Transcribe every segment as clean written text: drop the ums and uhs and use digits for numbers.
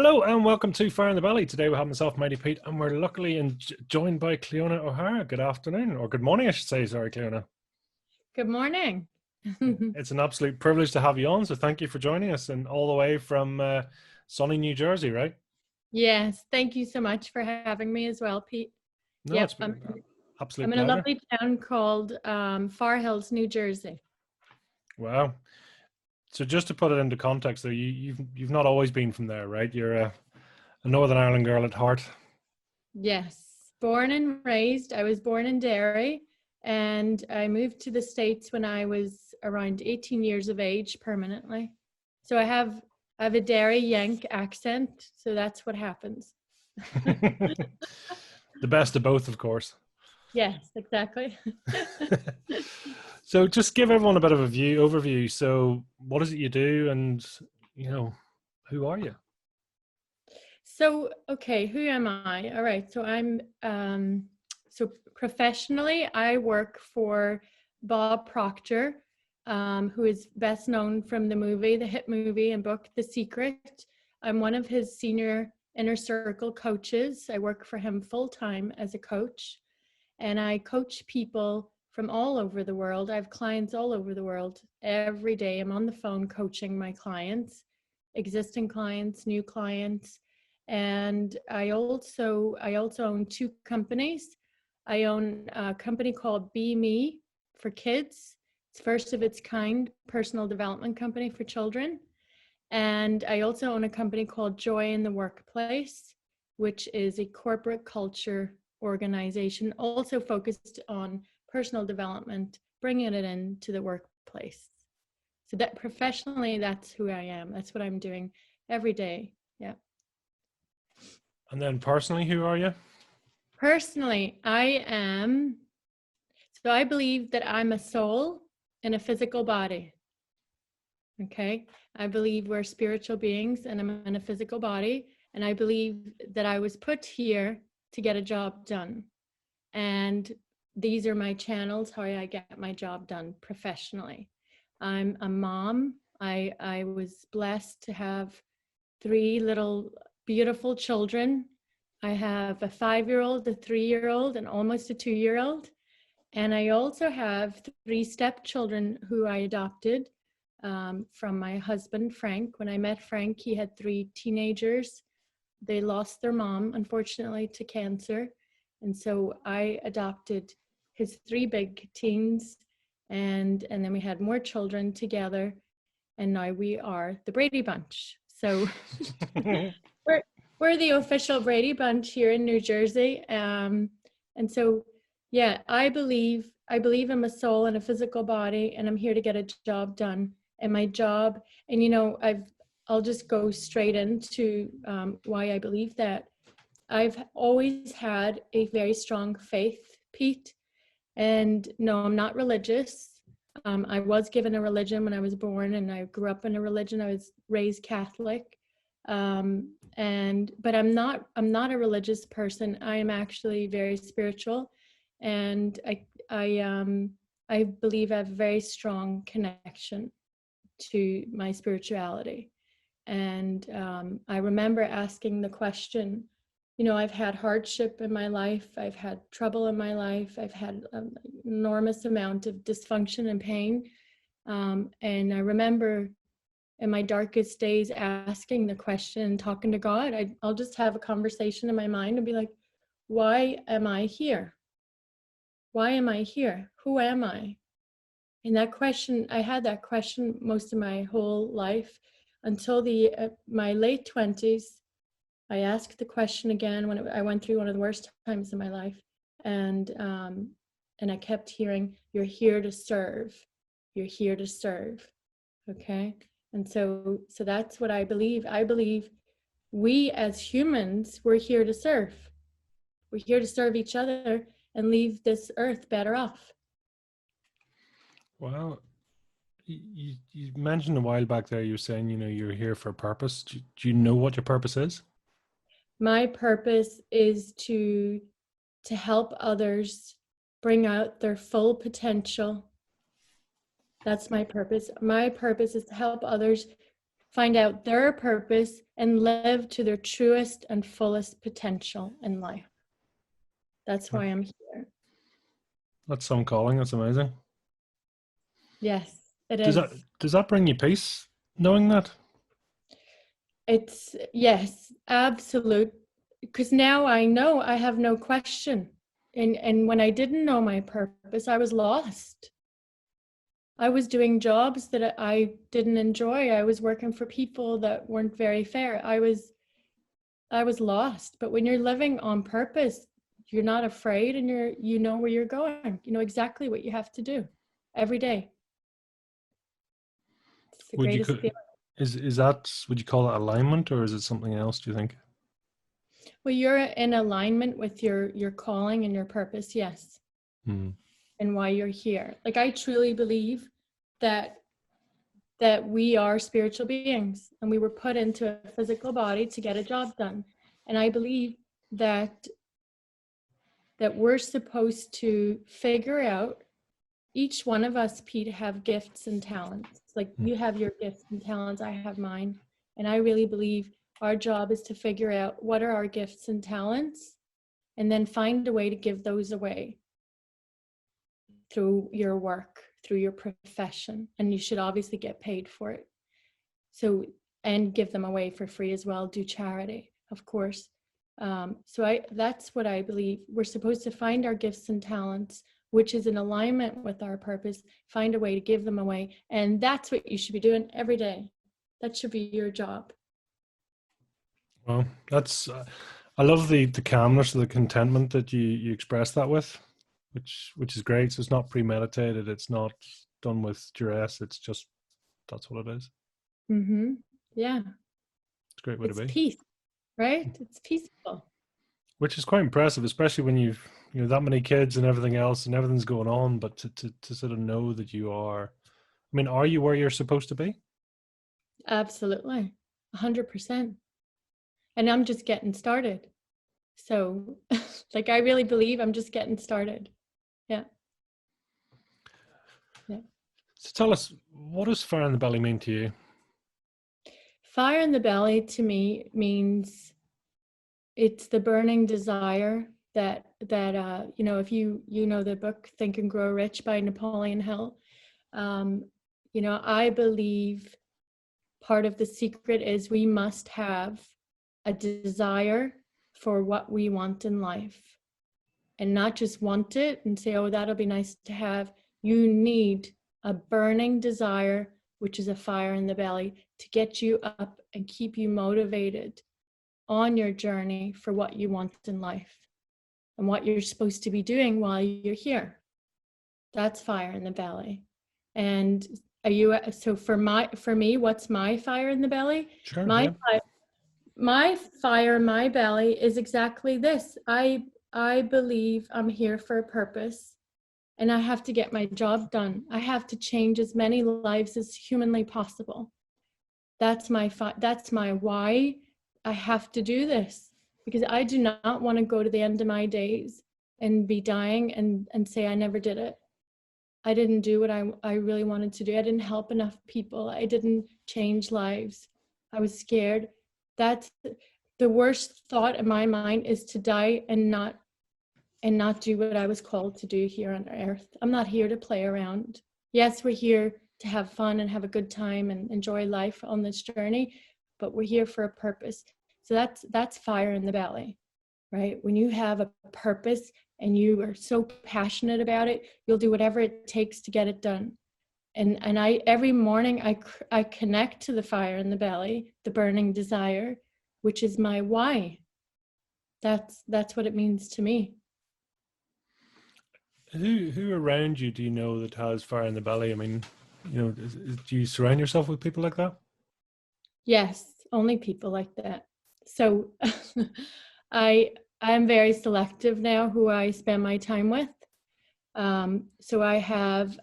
Hello and welcome to Fire in the Valley. Today we have myself, Mighty Pete, and we're luckily joined by Cliona Ohara. Good afternoon, or good morning, I should say. Sorry, Cliona. Good morning. It's an absolute privilege to have you on, so thank you for joining us, and all the way from sunny New Jersey, right? Yes, thank you so much for having me as well, Pete. No, Yep, it's been an absolute I'm in a pleasure. lovely town called Far Hills, New Jersey. Wow. So just to put it into context, though, you've not always been from there, right? You're a Northern Ireland girl at heart. Yes, born and raised. I was born in Derry, and I moved to the States when I was around 18 years of age permanently. So I have a Derry Yank accent, so that's what happens. The best of both, of course. Yes, exactly. So just give everyone a bit of a overview. So what is it you do, and who are you? So, okay, who am I? All right, so so professionally, I work for Bob Proctor, who is best known from the hit movie and book, The Secret. I'm one of his senior inner circle coaches. I work for him full time as a coach, and I coach people from all over the world. I have clients all over the world. Every day I'm on the phone coaching my clients, existing clients, new clients. And I also own two companies. I own a company called Be Me for kids. It's first of its kind personal development company for children. And I also own a company called Joy in the Workplace, which is a corporate culture organization also focused on personal development, bringing it into the workplace. So that professionally, that's who I am. That's what I'm doing every day. Yeah. And then personally, who are you? Personally, I believe that I'm a soul in a physical body. Okay. I believe we're spiritual beings and I'm in a physical body. And I believe that I was put here to get a job done. And these are my channels, how I get my job done professionally. I'm a mom. I was blessed to have three little beautiful children. I have a 5-year-old, a 3-year-old, and almost a 2-year-old. And I also have three stepchildren who I adopted from my husband, Frank. When I met Frank, he had three teenagers. They lost their mom, unfortunately, to cancer. And so I adopted his three big teens, and then we had more children together. And now we are the Brady Bunch. So we're the official Brady Bunch here in New Jersey. And so, yeah, I believe I'm a soul in a physical body, and I'm here to get a job done. And my job, and I'll just go straight into why I believe that. I've always had a very strong faith, Pete. And no, I'm not religious. I was given a religion when I was born, and I grew up in a religion. I was raised Catholic, but I'm not a religious person. I am actually very spiritual, and I believe I have a very strong connection to my spirituality. And I remember asking the question, I've had hardship in my life. I've had trouble in my life. I've had an enormous amount of dysfunction and pain. And I remember in my darkest days asking the question and talking to God. I'll just have a conversation in my mind and be like, why am I here? Why am I here? Who am I? And that question, I had that question most of my whole life until my late 20s. I asked the question again when I went through one of the worst times in my life, and I kept hearing, "You're here to serve. You're here to serve." Okay, and so that's what I believe. I believe we as humans, we're here to serve. We're here to serve each other and leave this earth better off. Well, you mentioned a while back there, you were saying, you're here for a purpose. Do you know what your purpose is? My purpose is to help others bring out their full potential. That's my purpose. My purpose is to help others find out their purpose, and live to their truest and fullest potential in life. That's why I'm here. That's some calling. That's amazing. Yes, it Does is. that bring you peace knowing that? It's, yes, absolute. Because now I know, I have no question. And when I didn't know my purpose, I was lost. I was doing jobs that I didn't enjoy. I was working for people that weren't very fair. I was lost. But when you're living on purpose, you're not afraid, and you know where you're going. You know exactly what you have to do every day. It's the Would you greatest co- feeling. is that, would you call it alignment, or is it something else, do you think? Well, you're in alignment with your calling and your purpose, yes. Hmm. And why you're here. Like, I truly believe that we are spiritual beings, and we were put into a physical body to get a job done. And I believe that we're supposed to figure out, each one of us, Pete, have gifts and talents. Like, you have your gifts and talents, I have mine. And I really believe our job is to figure out what are our gifts and talents, and then find a way to give those away through your work, through your profession. And you should obviously get paid for it. So, and give them away for free as well, do charity, of course. So that's what I believe. We're supposed to find our gifts and talents, which is in alignment with our purpose, find a way to give them away. And that's what you should be doing every day. That should be your job. Well, that's I love the calmness, the contentment that you express that with, which is great. So it's not premeditated. It's not done with duress. It's just, that's what it is. Mm-hmm. Yeah. It's a great way to It's be. peace, right? It's peaceful. Which is quite impressive, especially when you've, that many kids and everything else and everything's going on, but to sort of know that you are, I mean, are you where you're supposed to be? Absolutely. 100%. And I'm just getting started. So like, I really believe I'm just getting started. Yeah. Yeah. So tell us, what does fire in the belly mean to you? Fire in the belly to me means it's the burning desire that if you know the book Think and Grow Rich by Napoleon Hill. I believe part of the secret is we must have a desire for what we want in life, and not just want it and say, oh, that'll be nice to have. You need a burning desire, which is a fire in the belly, to get you up and keep you motivated on your journey for what you want in life and what you're supposed to be doing while you're here. That's fire in the belly. And so for me, what's my fire in the belly? Sure. My Yeah. my fire in my belly is exactly this. I believe I'm here for a purpose, and I have to get my job done. I have to change as many lives as humanly possible. That's my why. I have to do this because I do not want to go to the end of my days and be dying and say I never did it. I didn't do what I really wanted to do. I didn't help enough people. I didn't change lives. I was scared. That's the worst thought in my mind, is to die and not do what I was called to do here on earth. I'm not here to play around. Yes, we're here to have fun and have a good time and enjoy life on this journey, but we're here for a purpose. So that's fire in the belly, right? When you have a purpose and you are so passionate about it, you'll do whatever it takes to get it done. And I every morning I connect to the fire in the belly, the burning desire, which is my why. That's what it means to me. Who around you do you know that has fire in the belly? I mean, do you surround yourself with people like that? Yes, only people like that. So I'm very selective now who I spend my time with. So I have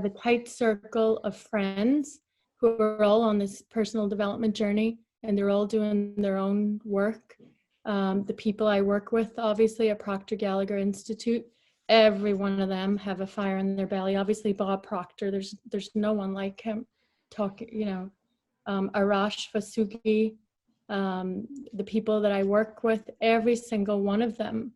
a tight circle of friends who are all on this personal development journey, and they're all doing their own work. The people I work with, obviously, at Proctor Gallagher Institute, every one of them have a fire in their belly. Obviously, Bob Proctor, there's no one like him talking, Arash Vasuki, the people that I work with, every single one of them,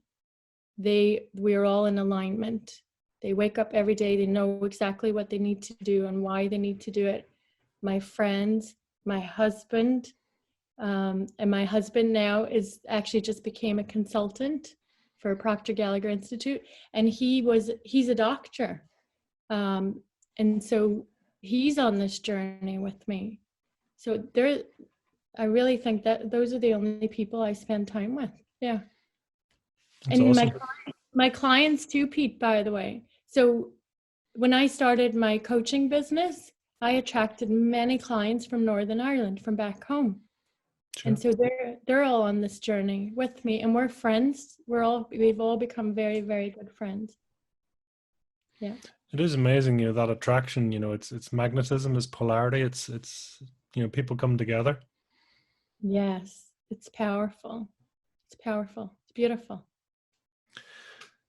we're all in alignment. They wake up every day, they know exactly what they need to do and why they need to do it. My friends, my husband, and my husband now is actually just became a consultant for Proctor Gallagher Institute, and he's a doctor. And so he's on this journey with me. So I really think that those are the only people I spend time with. Yeah. That's And awesome. my clients too, Pete, by the way. So when I started my coaching business, I attracted many clients from Northern Ireland, from back home. Sure. And so they're all on this journey with me, and we're friends. We've all become very, very good friends. Yeah. It is amazing, that attraction, it's magnetism, it's polarity, it's people come together. Yes, it's powerful. It's powerful. It's beautiful.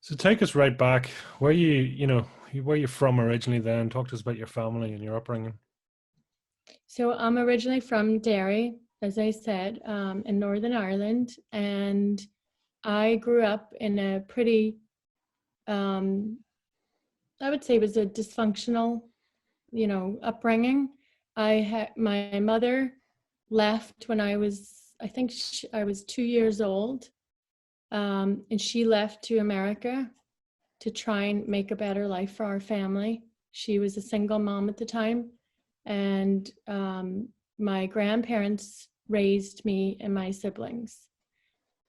So take us right back. Where where you from originally then? Talk to us about your family and your upbringing. So I'm originally from Derry, as I said, in Northern Ireland, and I grew up in a pretty, I would say it was a dysfunctional, upbringing. My mother left when I think I was 2 years old, and she left to America to try and make a better life for our family. She was a single mom at the time, and my grandparents raised me and my siblings.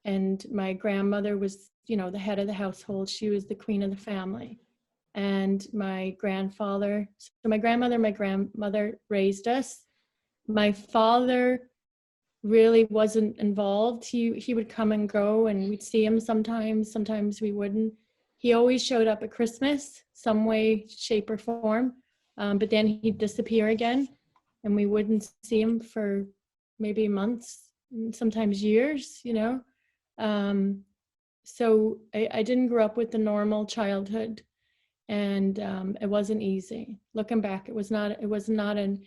And my grandmother was, the head of the household. She was the queen of the family. And my grandfather, so my grandmother and my grandmother raised us. My father really wasn't involved. He would come and go, and we'd see him sometimes we wouldn't. He always showed up at Christmas, some way, shape, or form, but then he'd disappear again, and we wouldn't see him for maybe months, sometimes years, so I didn't grow up with the normal childhood, and it wasn't easy. Looking back, it was not an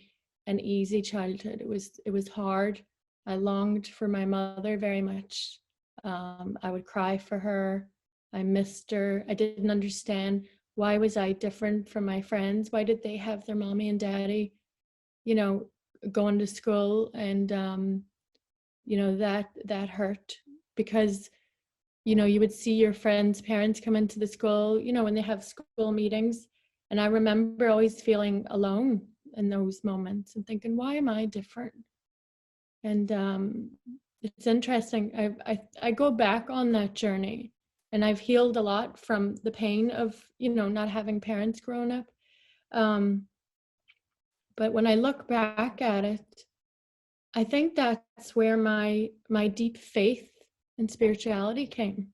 easy childhood. It was hard. I longed for my mother very much. I would cry for her. I missed her. I didn't understand, why was I different from my friends? Why did they have their mommy and daddy, going to school? And that hurt, because you would see your friends' parents come into the school, when they have school meetings. And I remember always feeling alone in those moments and thinking, why am I different? And it's interesting. I go back on that journey, and I've healed a lot from the pain of, not having parents growing up. But when I look back at it, I think that's where my deep faith and spirituality came.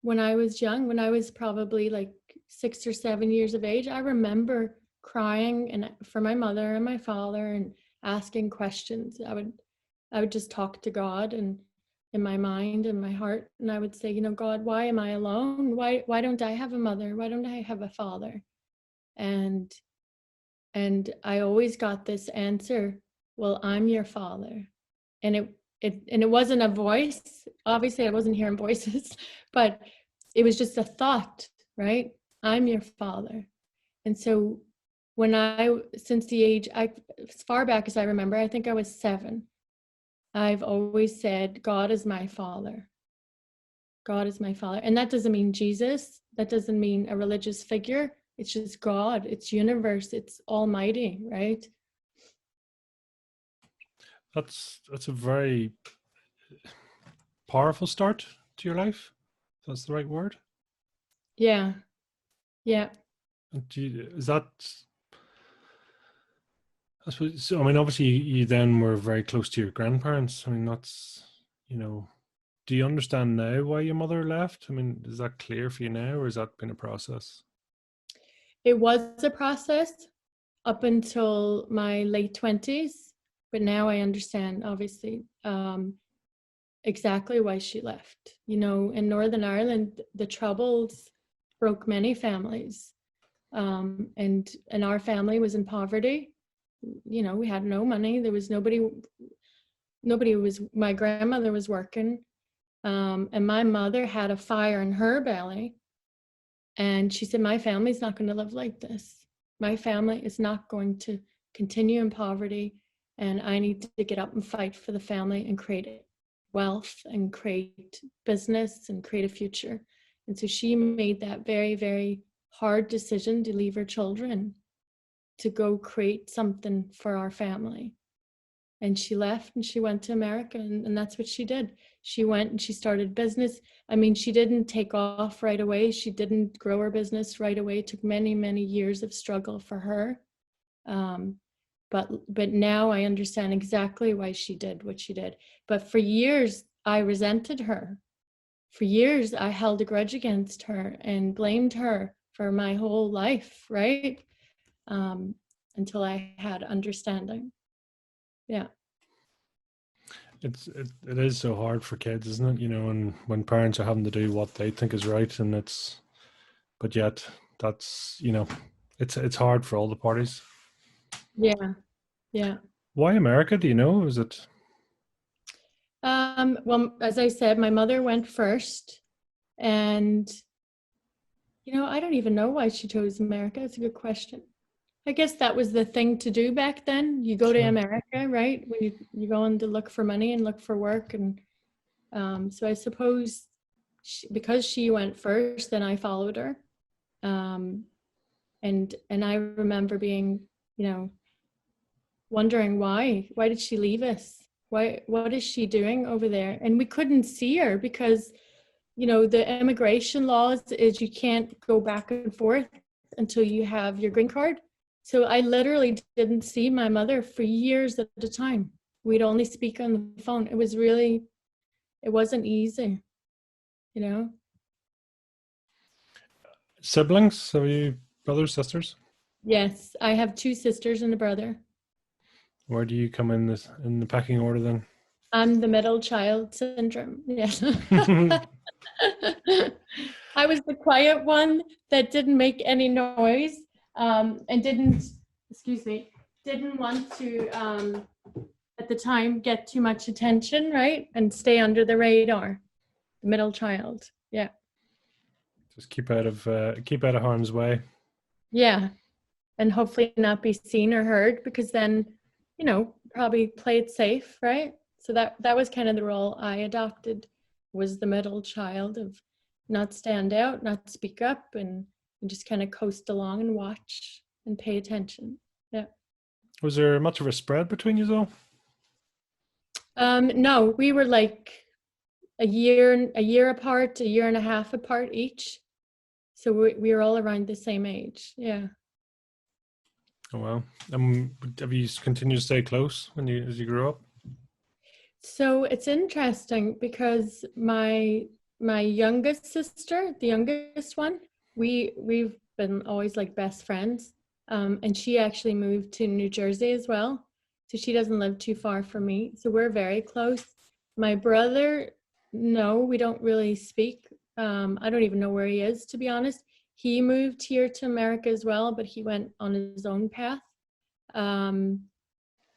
When I was young, when I was probably like 6 or 7 years of age, I remember crying for my mother and my father, and asking questions. I would just talk to God, and in my mind and my heart, and I would say, God, why am I alone? Why don't I have a mother? Why don't I have a father? And I always got this answer, well, I'm your father. And it wasn't a voice. Obviously, I wasn't hearing voices, but it was just a thought, right? I'm your father. And so since the age, as far back as I remember, I think I was 7, I've always said, God is my father. God is my father. And that doesn't mean Jesus. That doesn't mean a religious figure. It's just God. It's universe. It's almighty, right? That's a very powerful start to your life. That's the right word. Yeah. Is that? I suppose. So, I mean, obviously, you then were very close to your grandparents. I mean, that's Do you understand now why your mother left? I mean, is that clear for you now, or has that been a process? It was a process up until my late 20s, but now I understand, obviously, exactly why she left. In Northern Ireland, the Troubles broke many families, and our family was in poverty, we had no money. There was nobody was, my grandmother was working. And my mother had a fire in her belly. And she said, my family's not going to live like this. My family is not going to continue in poverty. And I need to get up and fight for the family and create wealth and create business and create a future. And so she made that very, very hard decision to leave her children to go create something for our family. And she left and she went to America, and that's what she did. She went and she started business. I mean, she didn't take off right away. She didn't grow her business right away. It took many, many years of struggle for her. But now I understand exactly why she did what she did. But for years, I resented her. For years, I held a grudge against her and blamed her for my whole life, right? Until I had understanding. Yeah. It is so hard for kids, isn't it? And when parents are having to do what they think is right, and but yet that's it's hard for all the parties. Yeah. Yeah. Why America? Do you know? Is it? Well, as I said, my mother went first, and I don't even know why she chose America. It's a good question. I guess that was the thing to do back then. You go to Sure. America, right? When you go in to look for money and look for work, and so I suppose because she went first, then I followed her, and I remember being, wondering why did she leave us? What is she doing over there? And we couldn't see her because the immigration laws is you can't go back and forth until you have your green card. So I literally didn't see my mother for years at a time. We'd only speak on the phone. It wasn't easy, you know? Siblings? Have you brothers, sisters? Yes, I have two sisters and a brother. Where do you come in the pecking order then? I'm the middle child syndrome. Yes. I was the quiet one that didn't make any noise, and excuse me, didn't want to, at the time, get too much attention, right? And stay under the radar. The middle child. Yeah. Just keep out of harm's way. Yeah. And hopefully not be seen or heard, because then, probably play it safe, right? So that was kind of the role I adopted, was the middle child, of not stand out, not speak up, and just kind of coast along and watch and pay attention. Yeah. Was there much of a spread between you all? No, we were like a year apart, a year and a half apart each. So we were all around the same age. Yeah. Oh wow. Have you continued to stay close as you grew up? So it's interesting because my youngest sister, the youngest one, we've been always like best friends. And she actually moved to New Jersey as well. So she doesn't live too far from me. So we're very close. My brother, no, we don't really speak. I don't even know where he is, to be honest. He moved here to America as well, but he went on his own path.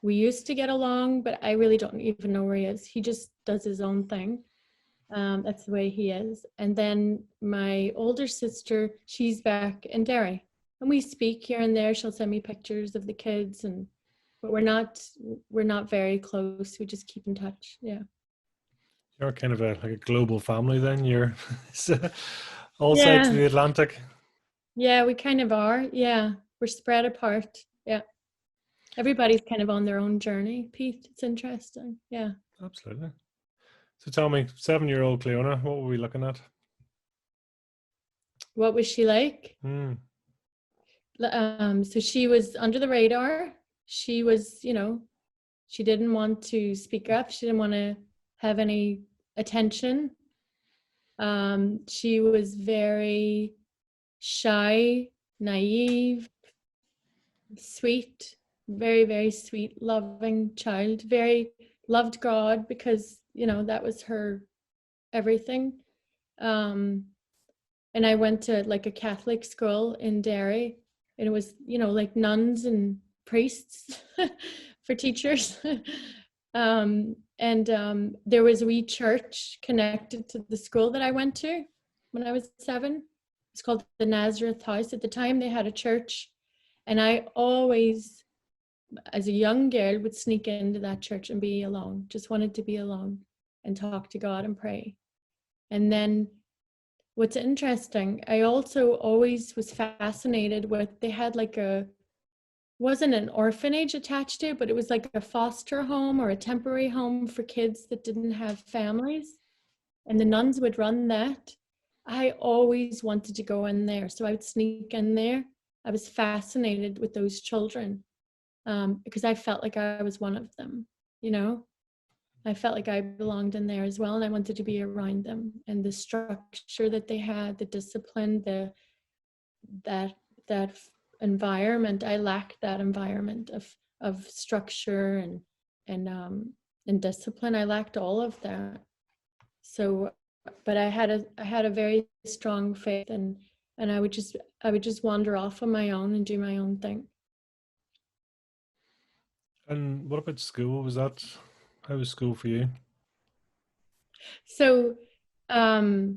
We used to get along, but I really don't even know where he is. He just does his own thing. That's the way he is. And then my older sister, she's back in Derry, and we speak here and there. She'll send me pictures of the kids, but we're not very close. We just keep in touch. Yeah. You're kind of like a global family then. You're all sides of Yeah. the Atlantic. Yeah, we kind of are. Yeah. We're spread apart. Yeah. Everybody's kind of on their own journey, Pete. It's interesting. Yeah. Absolutely. So tell me, 7-year-old Cleona, what were we looking at? What was she like? Hmm. So she was under the radar. She was, she didn't want to speak up. She didn't want to have any attention. She was very shy, naive, sweet, very, very sweet, loving child. Very loved God because, that was her everything. And I went to like a Catholic school in Derry, and it was, like nuns and priests for teachers. There was a wee church connected to the school that I went to when I was 7. It's called the Nazareth House. At the time, they had a church, and I always, as a young girl, would sneak into that church and be alone. Just wanted to be alone and talk to God and pray. And then what's interesting, I also always was fascinated with, they had like wasn't an orphanage attached to it, but it was like a foster home or a temporary home for kids that didn't have families. And the nuns would run that. I always wanted to go in there. So I would sneak in there. I was fascinated with those children because I felt like I was one of them, you know? I felt like I belonged in there as well, and I wanted to be around them. And the structure that they had, the discipline, that environment, I lacked that environment of structure and discipline. I lacked all of that. So, but I had a very strong faith, and I would just wander off on my own and do my own thing. And what about school? How was school for you? So, they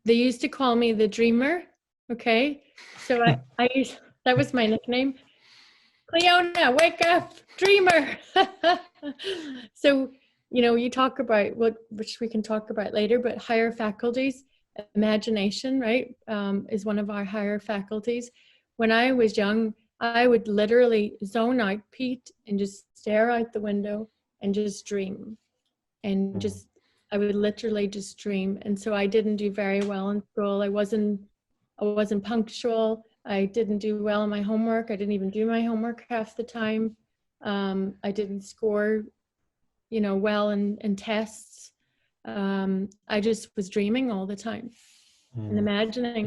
used to call me the dreamer. Okay. So that was my nickname. Cliona, wake up, dreamer. So, you talk about which we can talk about later, but higher faculties, imagination, right, is one of our higher faculties. When I was young, I would literally zone out, Pete, and just stare out the window and just dream. And I would literally just dream. And so I didn't do very well in school. I wasn't punctual. I didn't do well in my homework. I didn't even do my homework half the time. I didn't score, well in tests. I just was dreaming all the time and imagining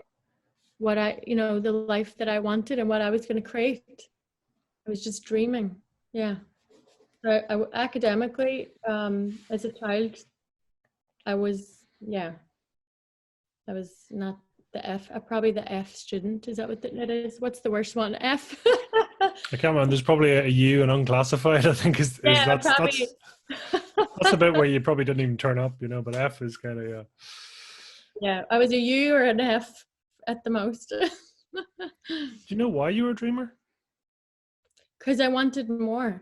what the life that I wanted and what I was going to create. I was just dreaming. Yeah. Academically, as a child, I was not the F, probably the F student. Is that what it is? What's the worst one? F. I can't remember. There's probably a U and unclassified, I think is probably. That's the bit where you probably didn't even turn up, but F is kind of, yeah. Yeah, I was a U or an F at the most. Do you know why you were a dreamer? Because I wanted more.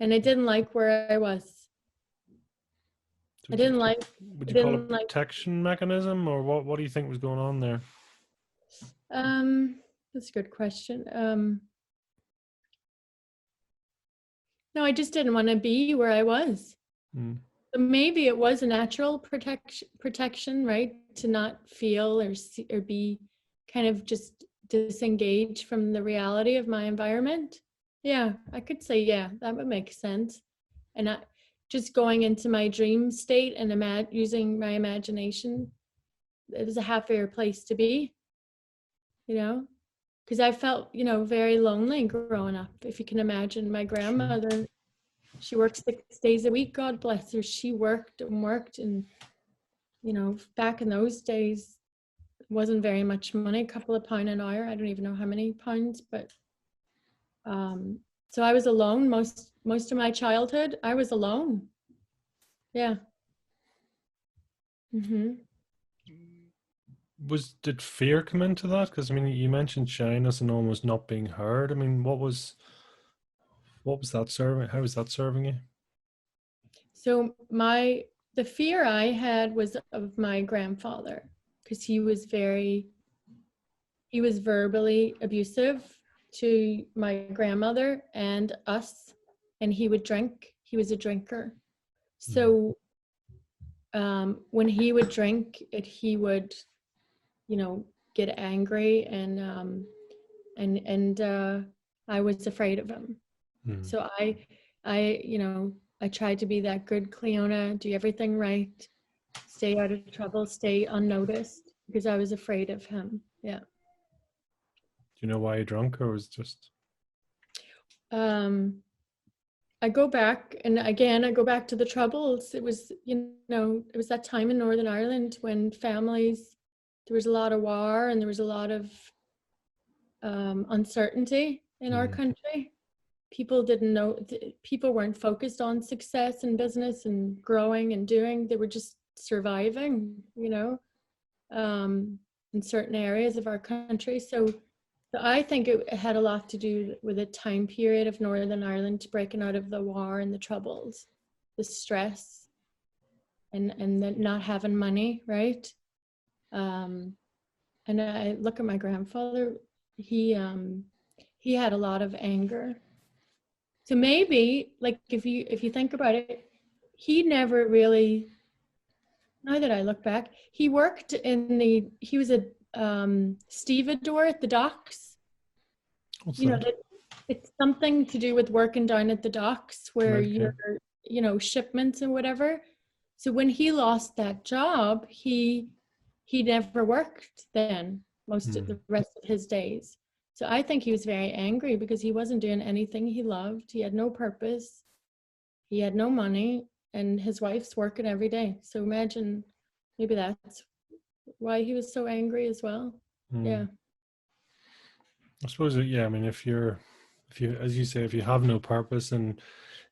And I didn't like where I was. Would you call it a protection mechanism, or what do you think was going on there? That's a good question. No, I just didn't want to be where I was. So maybe it was a natural protection, right? To not feel or be kind of just disengaged from the reality of my environment. Yeah, I could say, yeah, that would make sense. And just going into my dream state and using my imagination, it was a happier place to be, because I felt, very lonely growing up. If you can imagine, my grandmother, she worked 6 days a week, God bless her. She worked and, back in those days, it wasn't very much money, a couple of pounds an hour. I don't even know how many pounds, but so I was alone most of my childhood. I was alone. Yeah. Did fear come into that? Because you mentioned shyness and almost not being heard. What was that serving? How was that serving you? So the fear I had was of my grandfather, because he was verbally abusive to my grandmother and us, and he would drink. He was a drinker. So when he would drink, he would, get angry, and I was afraid of him. So I tried to be that good Cliona, do everything right, stay out of trouble, stay unnoticed, because I was afraid of him. Yeah. Do you know why you drunk, or was it just? I go back, and again, I go back to the Troubles. It was, it was that time in Northern Ireland when there was a lot of war and there was a lot of uncertainty. in our country. People didn't know, people weren't focused on success in business and growing and doing. They were just surviving, you know, in certain areas of our country. So I think it had a lot to do with a time period of Northern Ireland breaking out of the war and the troubles, the stress, and the not having money, right? And I look at my grandfather. He had a lot of anger. So maybe, like, if you think about it, he never really. Now that I look back, he worked he was a stevedore at the docks. What's You know, that? that it's something to do with working down at the docks where Right. Yeah. you're, you know, shipments and whatever. So when he lost that job, he never worked then most of the rest of his days. So I think he was very angry because he wasn't doing anything he loved. He had no purpose. He had no money, and his wife's working every day. So imagine, maybe that's why he was so angry as well. Yeah. I suppose, yeah, I mean, if you, as you say, if you have no purpose, and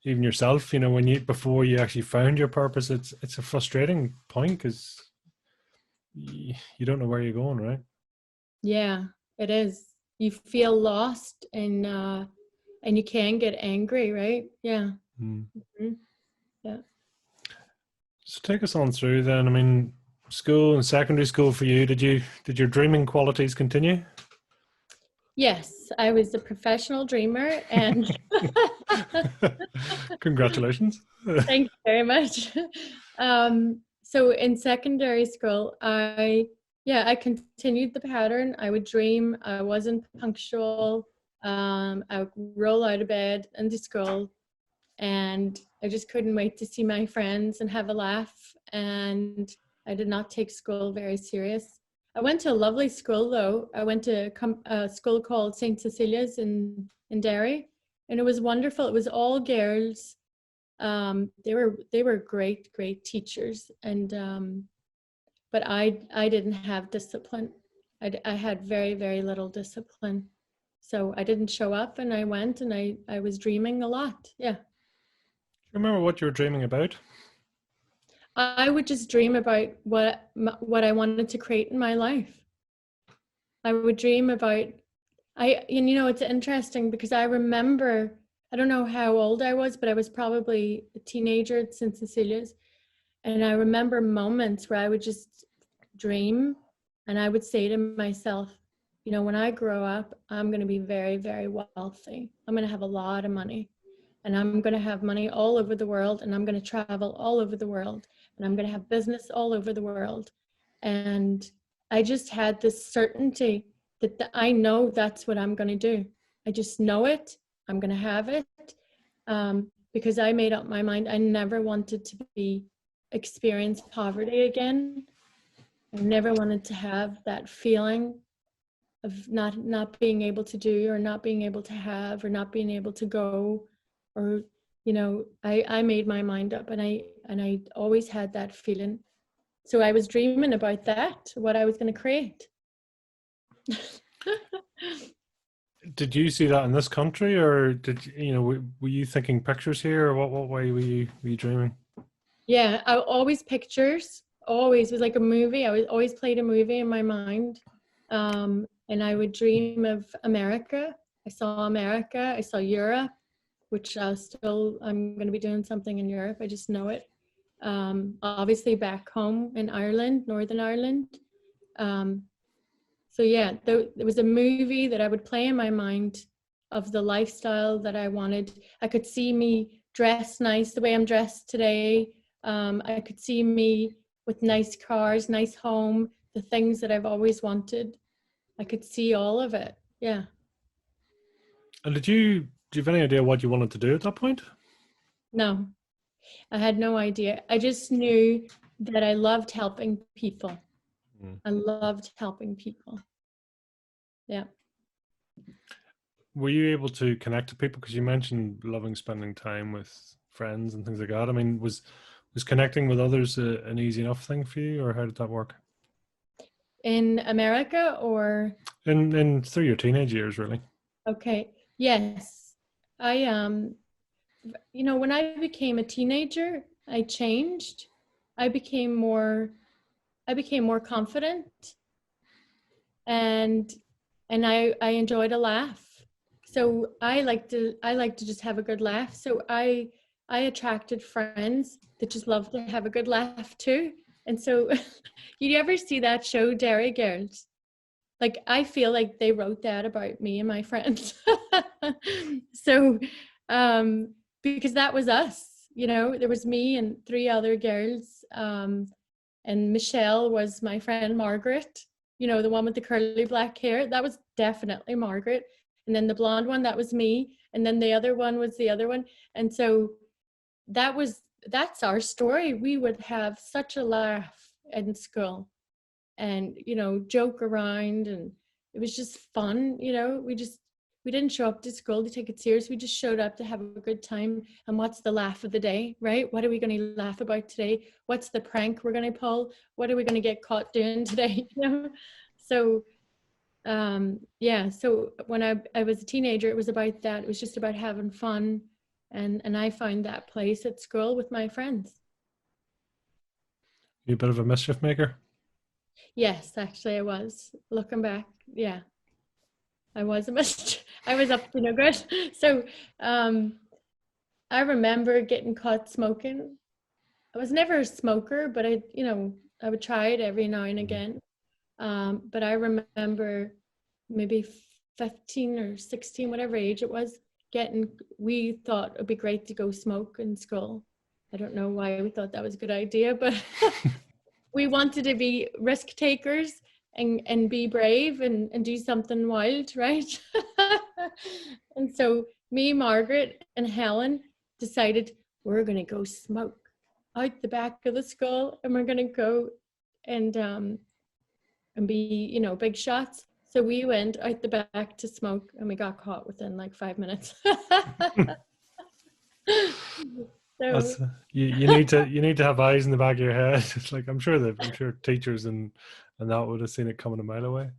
even yourself, you know, before you actually found your purpose, it's a frustrating point because you don't know where you're going, right? Yeah, it is. You feel lost, and you can get angry, right? Yeah. Mm-hmm. Yeah. So take us on through then. I mean, school and secondary school for you, did your dreaming qualities continue? Yes, I was a professional dreamer, and Congratulations. thank you very much. So in secondary school, I continued the pattern. I would dream. I wasn't punctual. I would roll out of bed into school, and I just couldn't wait to see my friends and have a laugh. And I did not take school very serious. I went to a lovely school though. I went to a school called St. Cecilia's in Derry, and it was wonderful. It was all girls. They were great teachers, and but I didn't have discipline. I had very little discipline, so I didn't show up, and I went, and I was dreaming a lot. Yeah. You remember what you were dreaming about? I would just dream about what I wanted to create in my life. I would dream about, and you know, it's interesting because I remember, I don't know how old I was, but I was probably a teenager at St. Cecilia's. And I remember moments where I would just dream, and I would say to myself, you know, when I grow up, I'm going to be very wealthy. I'm going to have a lot of money, and I'm going to have money all over the world, and I'm going to travel all over the world, and I'm going to have business all over the world. And I just had this certainty that I know that's what I'm going to do. I just know it. I'm going to have it, because I made up my mind. I never wanted to experience poverty again. I never wanted to have that feeling of not being able to do, or not being able to have, or not being able to go, or, you know, I made my mind up, and I always had that feeling. So I was dreaming about that, what I was going to create. Did you see that in this country, or were you thinking pictures here, or what way were you dreaming? Yeah, I always pictures. Always, it was like a movie. I always played a movie in my mind, and I would dream of America. I saw America. I saw Europe, which I'm going to be doing something in Europe. I just know it. Obviously back home in Ireland, Northern Ireland. So yeah, there was a movie that I would play in my mind of the lifestyle that I wanted. I could see me dressed nice the way I'm dressed today. I could see me with nice cars, nice home, the things that I've always wanted. I could see all of it. Yeah. And do you have any idea what you wanted to do at that point? No, I had no idea. I just knew that I loved helping people. I loved helping people. Yeah. Were you able to connect to people? Because you mentioned loving spending time with friends and things like that. I mean, was connecting with others an easy enough thing for you, or how did that work? In America, or? In through your teenage years, really. Okay. Yes. I when I became a teenager, I changed. I became more I became more confident, and I enjoyed a laugh. So I like to just have a good laugh. So I attracted friends that just love to have a good laugh too. And so you ever see that show Dairy Girls? Like I feel like they wrote that about me and my friends. So because that was us, there was me and three other girls. And Michelle was my friend Margaret, the one with the curly black hair. That was definitely Margaret. And then the blonde one, that was me. And then the other one was the other one. And so that's our story. We would have such a laugh in school and, joke around, and it was just fun. We didn't show up to school to take it serious. We just showed up to have a good time. And what's the laugh of the day, right? What are we going to laugh about today? What's the prank we're going to pull? What are we going to get caught doing today? So yeah, so when I was a teenager, it was about that. It was just about having fun, and I found that place at school with my friends. You a bit of a mischief maker? Yes, actually I was. Looking back, yeah, I was a mischief. I was up to no good. So um I remember getting caught smoking. I was never a smoker, but I would try it every now and Mhm. again. But I remember maybe 15 or 16, whatever age it was, we thought it'd be great to go smoke in school. I don't know why we thought that was a good idea, but we wanted to be risk takers and be brave and do something wild, right? And so me, Margaret, and Helen decided we're going to go smoke out the back of the school, and we're going to go and um, and be, big shots. So we went out the back to smoke, and we got caught within like 5 minutes. So You need to have eyes in the back of your head. It's like I'm sure teachers and that would have seen it coming a mile away.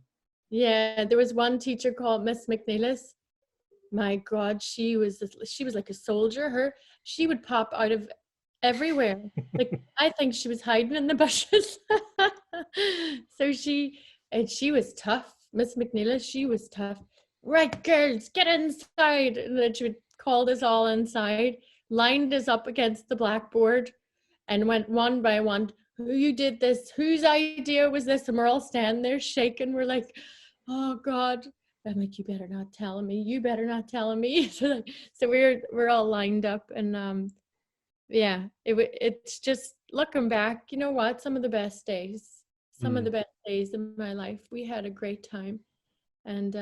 yeah, there was one teacher called Miss McNeilis. My God, she was like a soldier. She would pop out of everywhere. Like I think she was hiding in the bushes. So she was tough. Miss McNeilis, she was tough. Right, girls, get inside. And then she would call us all inside, lined us up against the blackboard, and went one by one. Who did this? Whose idea was this? And we're all standing there shaking. We're like, oh God. I'm like, you better not tell me. You better not tell me. So we're all lined up, and yeah, it's just looking back. You know what? Some of the best days, some of Mm. the best days in my life. We had a great time, and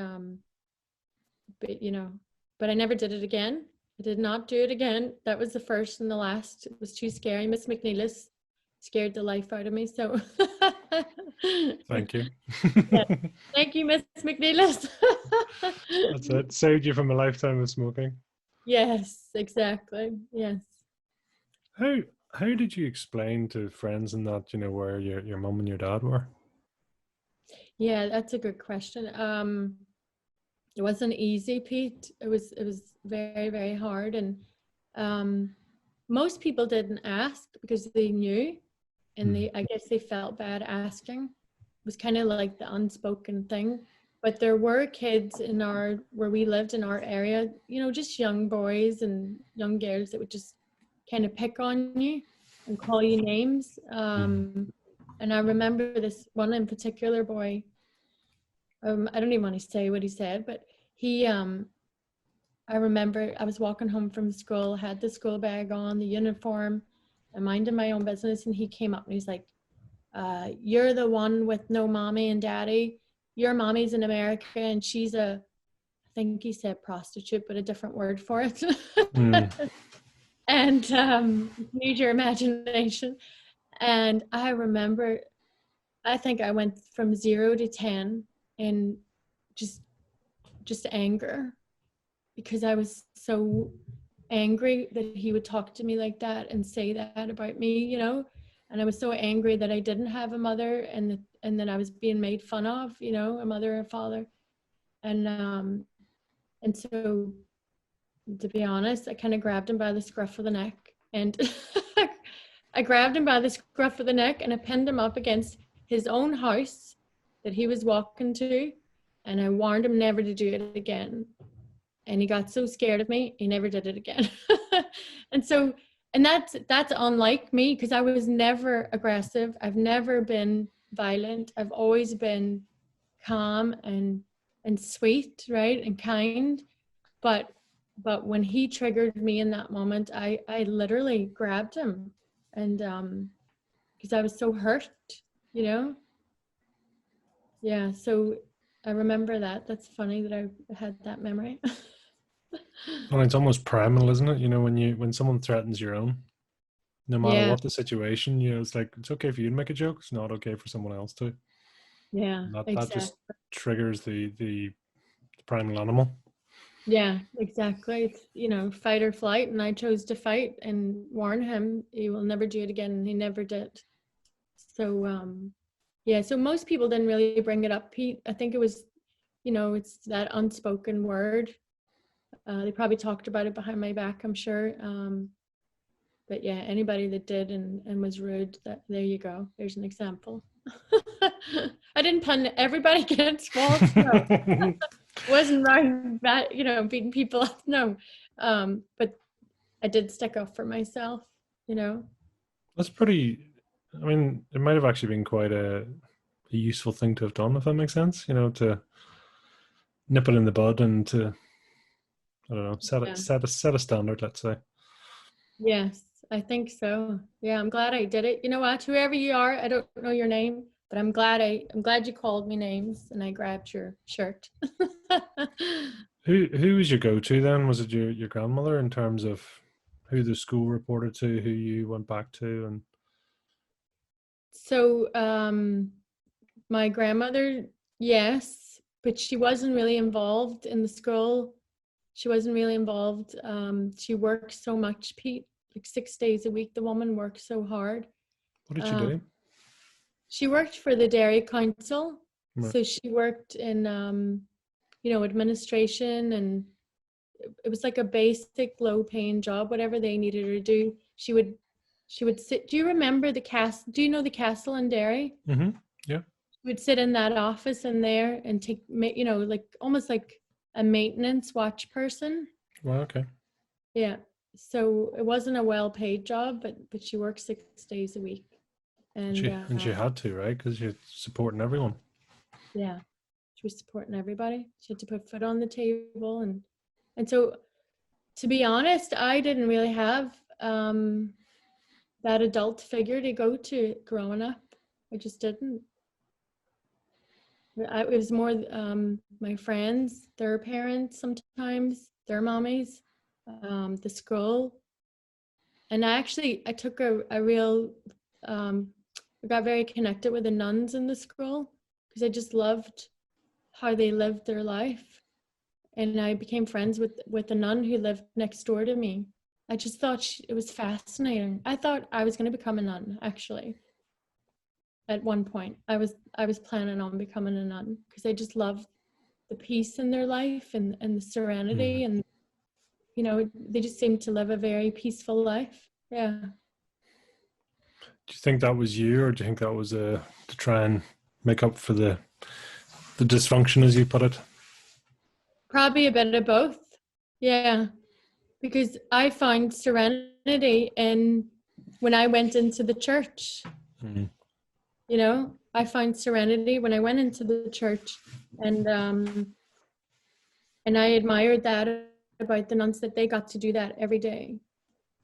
but but I never did it again. I did not do it again. That was the first and the last. It was too scary. Miss McNeilis scared the life out of me. So Thank you. yeah, thank you, Miss McNeilis. That's it. Saved you from a lifetime of smoking. Yes, exactly. Yes. How how did you explain to friends and that, where your mum and your dad were? Yeah, that's a good question. It wasn't easy, Pete. It was very, very hard. And um most people didn't ask because they knew, and Mm. I guess they felt bad asking. It was kind of like the unspoken thing. But there were kids where we lived in our area, just young boys and young girls that would just kind of pick on you and call you names. Mm. And I remember this one in particular boy. I don't even want to say what he said, but he I remember I was walking home from school, had the school bag on, the uniform, and minding my own business, and he came up and he's like, you're the one with no mommy and daddy. Your mommy's in America and she's I think he said prostitute, but a different word for it. Mm. And use your imagination. And I remember, I think I went from 0 to 10 in just anger, because I was so angry that he would talk to me like that and say that about me. And I was so angry that I didn't have a mother, and that I was being made fun of, a mother and father. And And so, to be honest, I kind of grabbed him by the scruff of the neck, and I grabbed him by the scruff of the neck and I pinned him up against his own house that he was walking to, and I warned him never to do it again. And he got so scared of me, he never did it again. And so, and that's unlike me, because I was never aggressive. I've never been violent. I've always been calm and sweet, right, and kind. But when he triggered me in that moment, I literally grabbed him, and because I was so hurt, you know. Yeah, so I remember that. That's funny that I had that memory. Well, it's almost primal, isn't it? You know, when someone threatens your own, no matter Yeah, what the situation, you know, it's like it's okay for you to make a joke. It's not okay for someone else to. yeah, And that just exactly. triggers the primal animal. Yeah, exactly. It's, you know, fight or flight, and I chose to fight and warn him he will never do it again, and he never did. So yeah, so most people didn't really bring it up, Pete. I think it was, you know, it's that unspoken word. They probably talked about it behind my back, I'm sure. But yeah, anybody that did and was rude, that there you go. There's an example. I didn't pun everybody against walls. No, wasn't right that, you know, beating people up. No, but I did stick up for myself. You know. That's pretty. I mean, it might have actually been quite a useful thing to have done, if that makes sense. You know, to nip it in the bud and to, I don't know, Yeah. set a standard. Let's say. Yes, I think so. Yeah, I'm glad I did it. You know what? Whoever you are, I don't know your name, but I'm glad you called me names and I grabbed your shirt. Who was your go to then? Was it your grandmother in terms of who the school reported to, who you went back to, and So, my grandmother, yes, but she wasn't really involved in the school. She wasn't really involved. She worked so much, Pete, like 6 days a week. The woman worked so hard. what did she Um, do? she worked for the Dairy Council. Right. So she worked in, you know, administration, and it was like a basic low paying job, whatever they needed her to do. She would sit. Do you remember the castle? Do you know the castle in Derry? Mm-hmm. Yeah. She would sit in that office in there and take, you know, like almost like a maintenance watch person. Well, okay. Yeah. So it wasn't a well paid job, but she worked 6 days a week, and And she had to, right? Because you're supporting everyone. yeah, she was supporting everybody. She had to put food on the table, and so, to be honest, I didn't really have that adult figure to go to growing up. I just didn't. It was more my friends, their parents, sometimes their mommies, the school, and I took a real I got very connected with the nuns in the school because I just loved how they lived their life, and I became friends with a nun who lived next door to me. I just thought it was fascinating. I thought I was going to become a nun, actually. At one point, I was planning on becoming a nun because I just loved the peace in their life and the Mm-hmm. serenity, and you know, they just seemed to live a very peaceful life. Yeah. Do you think that was you, or do you think that was to try and make up for the dysfunction, as you put it? Probably a bit of both. Yeah, because I found serenity in when I went into the church. Mm-hmm. You know, I found serenity when I went into the church, and I admired that about the nuns, that they got to do that every day.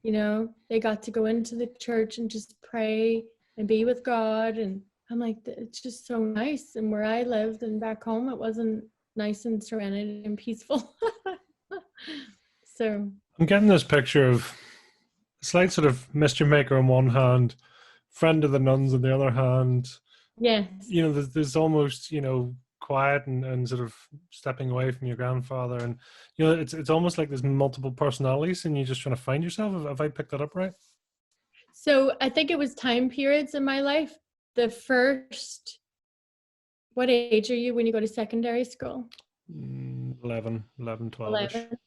You know, they got to go into the church and just pray and be with God, and I'm like, it's just so nice. And where I lived and back home, it wasn't nice and serenity and peaceful. So I'm getting this picture of a slight sort of mischief maker on one hand, friend of the nuns on the other hand. yes. You know, there's almost, you know, quiet and sort of stepping away from your grandfather, and you know, it's almost like there's multiple personalities, and you're just trying to find yourself. Have I picked that up right? So I think it was time periods in my life. The first, what age are you when you go to secondary school? 11, 12ish. 11.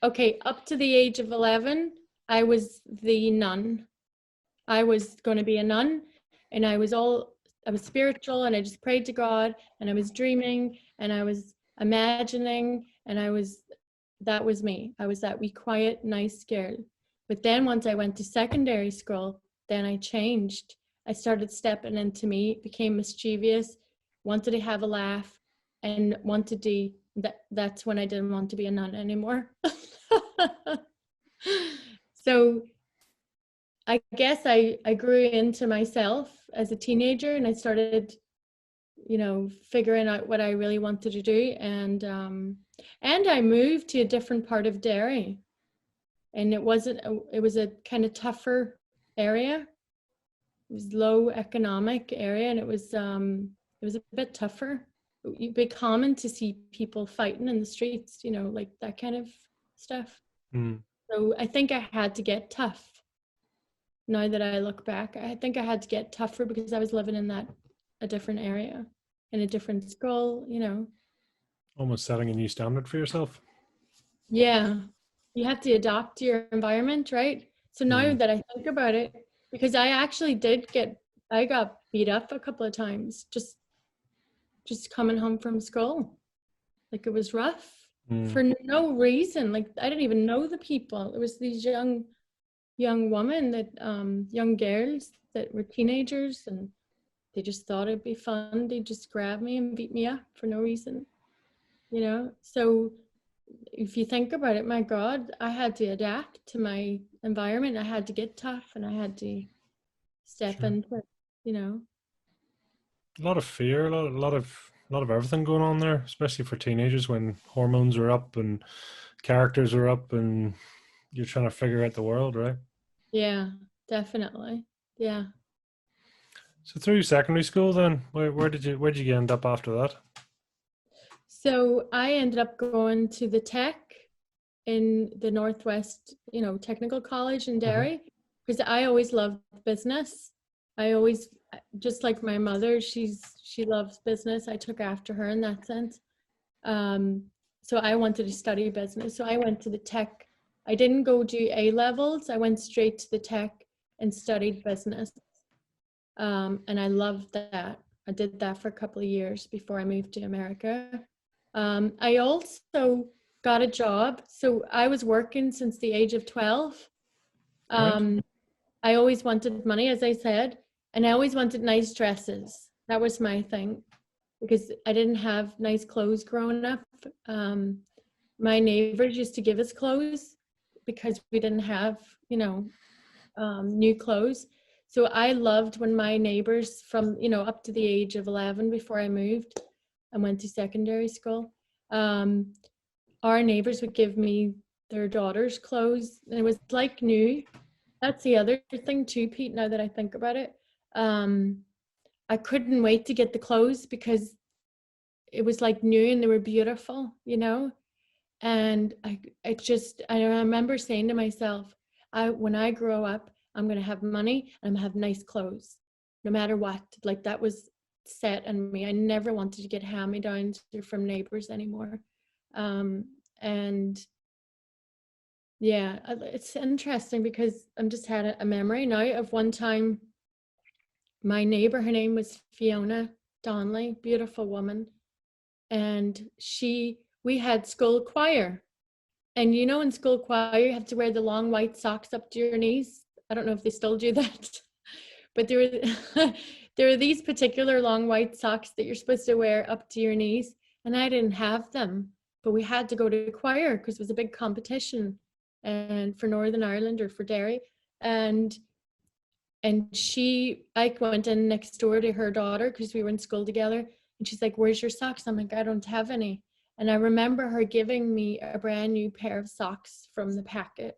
Okay, up to the age of 11, I was the nun. I was going to be a nun, and I was spiritual, and I just prayed to God, and I was dreaming, and I was imagining, and that was me. I was that wee quiet, nice girl. But then once I went to secondary school, then I changed. I started stepping into me, became mischievous, wanted to have a laugh, and wanted to, that's when I didn't want to be a nun anymore. So I guess I grew into myself as a teenager, and I started, figuring out what I really wanted to do. And I moved to a different part of Derry, and it was a kind of tougher area. It was low economic area, and it was a bit tougher. It'd be common to see people fighting in the streets, like that kind of stuff. Mm. So I think I had to get tough. Now that I look back, I think I had to get tougher because I was living in a different area, in a different school. Almost setting a new standard for yourself. Yeah, you have to adapt to your environment, right? So now Mm. that I think about it, because I actually I got beat up a couple of times just coming home from school. Like, it was rough Mm. for no reason. Like, I didn't even know the people. It was these young women young girls that were teenagers, and they just thought it'd be fun. They just grab me and beat me up for no reason. So if you think about it, my God, I had to adapt to my environment. I had to get tough, and I had to step Sure. into it. A lot of fear, a lot of everything going on there, especially for teenagers when hormones are up and characters are up and you're trying to figure out the world, right? Yeah, definitely. Yeah. So through secondary school, then where did you end up after that? So I ended up going to the tech in the Northwest, Technical College in Hmm. Derry, because I always loved business. I always, just like my mother, she loves business. I took after her in that sense. Um, so I wanted to study business. So I went to the tech. I didn't go do A levels. I went straight to the tech and studied business. And I loved that. I did that for a couple of years before I moved to America. I also got a job. So I was working since the age of 12. Right. Um, I always wanted money, as I said, and I always wanted nice dresses. That was my thing, because I didn't have nice clothes growing up. My neighbors used to give us clothes because we didn't have, new clothes. So I loved when my neighbors from, up to the age of 11 before I moved and went to secondary school, our neighbors would give me their daughters' clothes, and it was like new. That's the other thing too, Pete, now that I think about it. I couldn't wait to get the clothes because it was like new and they were beautiful. And I remember saying to myself, when I grow up, I'm going to have money and I'm going to have nice clothes, no matter what. Like, that was set in me. I never wanted to get hand-me-downs from neighbors anymore. And yeah, it's interesting because I'm just had a memory now of one time my neighbor, her name was Fiona Donnelly, beautiful woman. And we had school choir. And in school choir, you have to wear the long white socks up to your knees. I don't know if they still do that, but there were these particular long white socks that you're supposed to wear up to your knees, and I didn't have them. But we had to go to choir because it was a big competition, and for Northern Ireland or for Derry, and I went in next door to her daughter because we were in school together, and she's like, "Where's your socks?" I'm like, "I don't have any." And I remember her giving me a brand new pair of socks from the packet.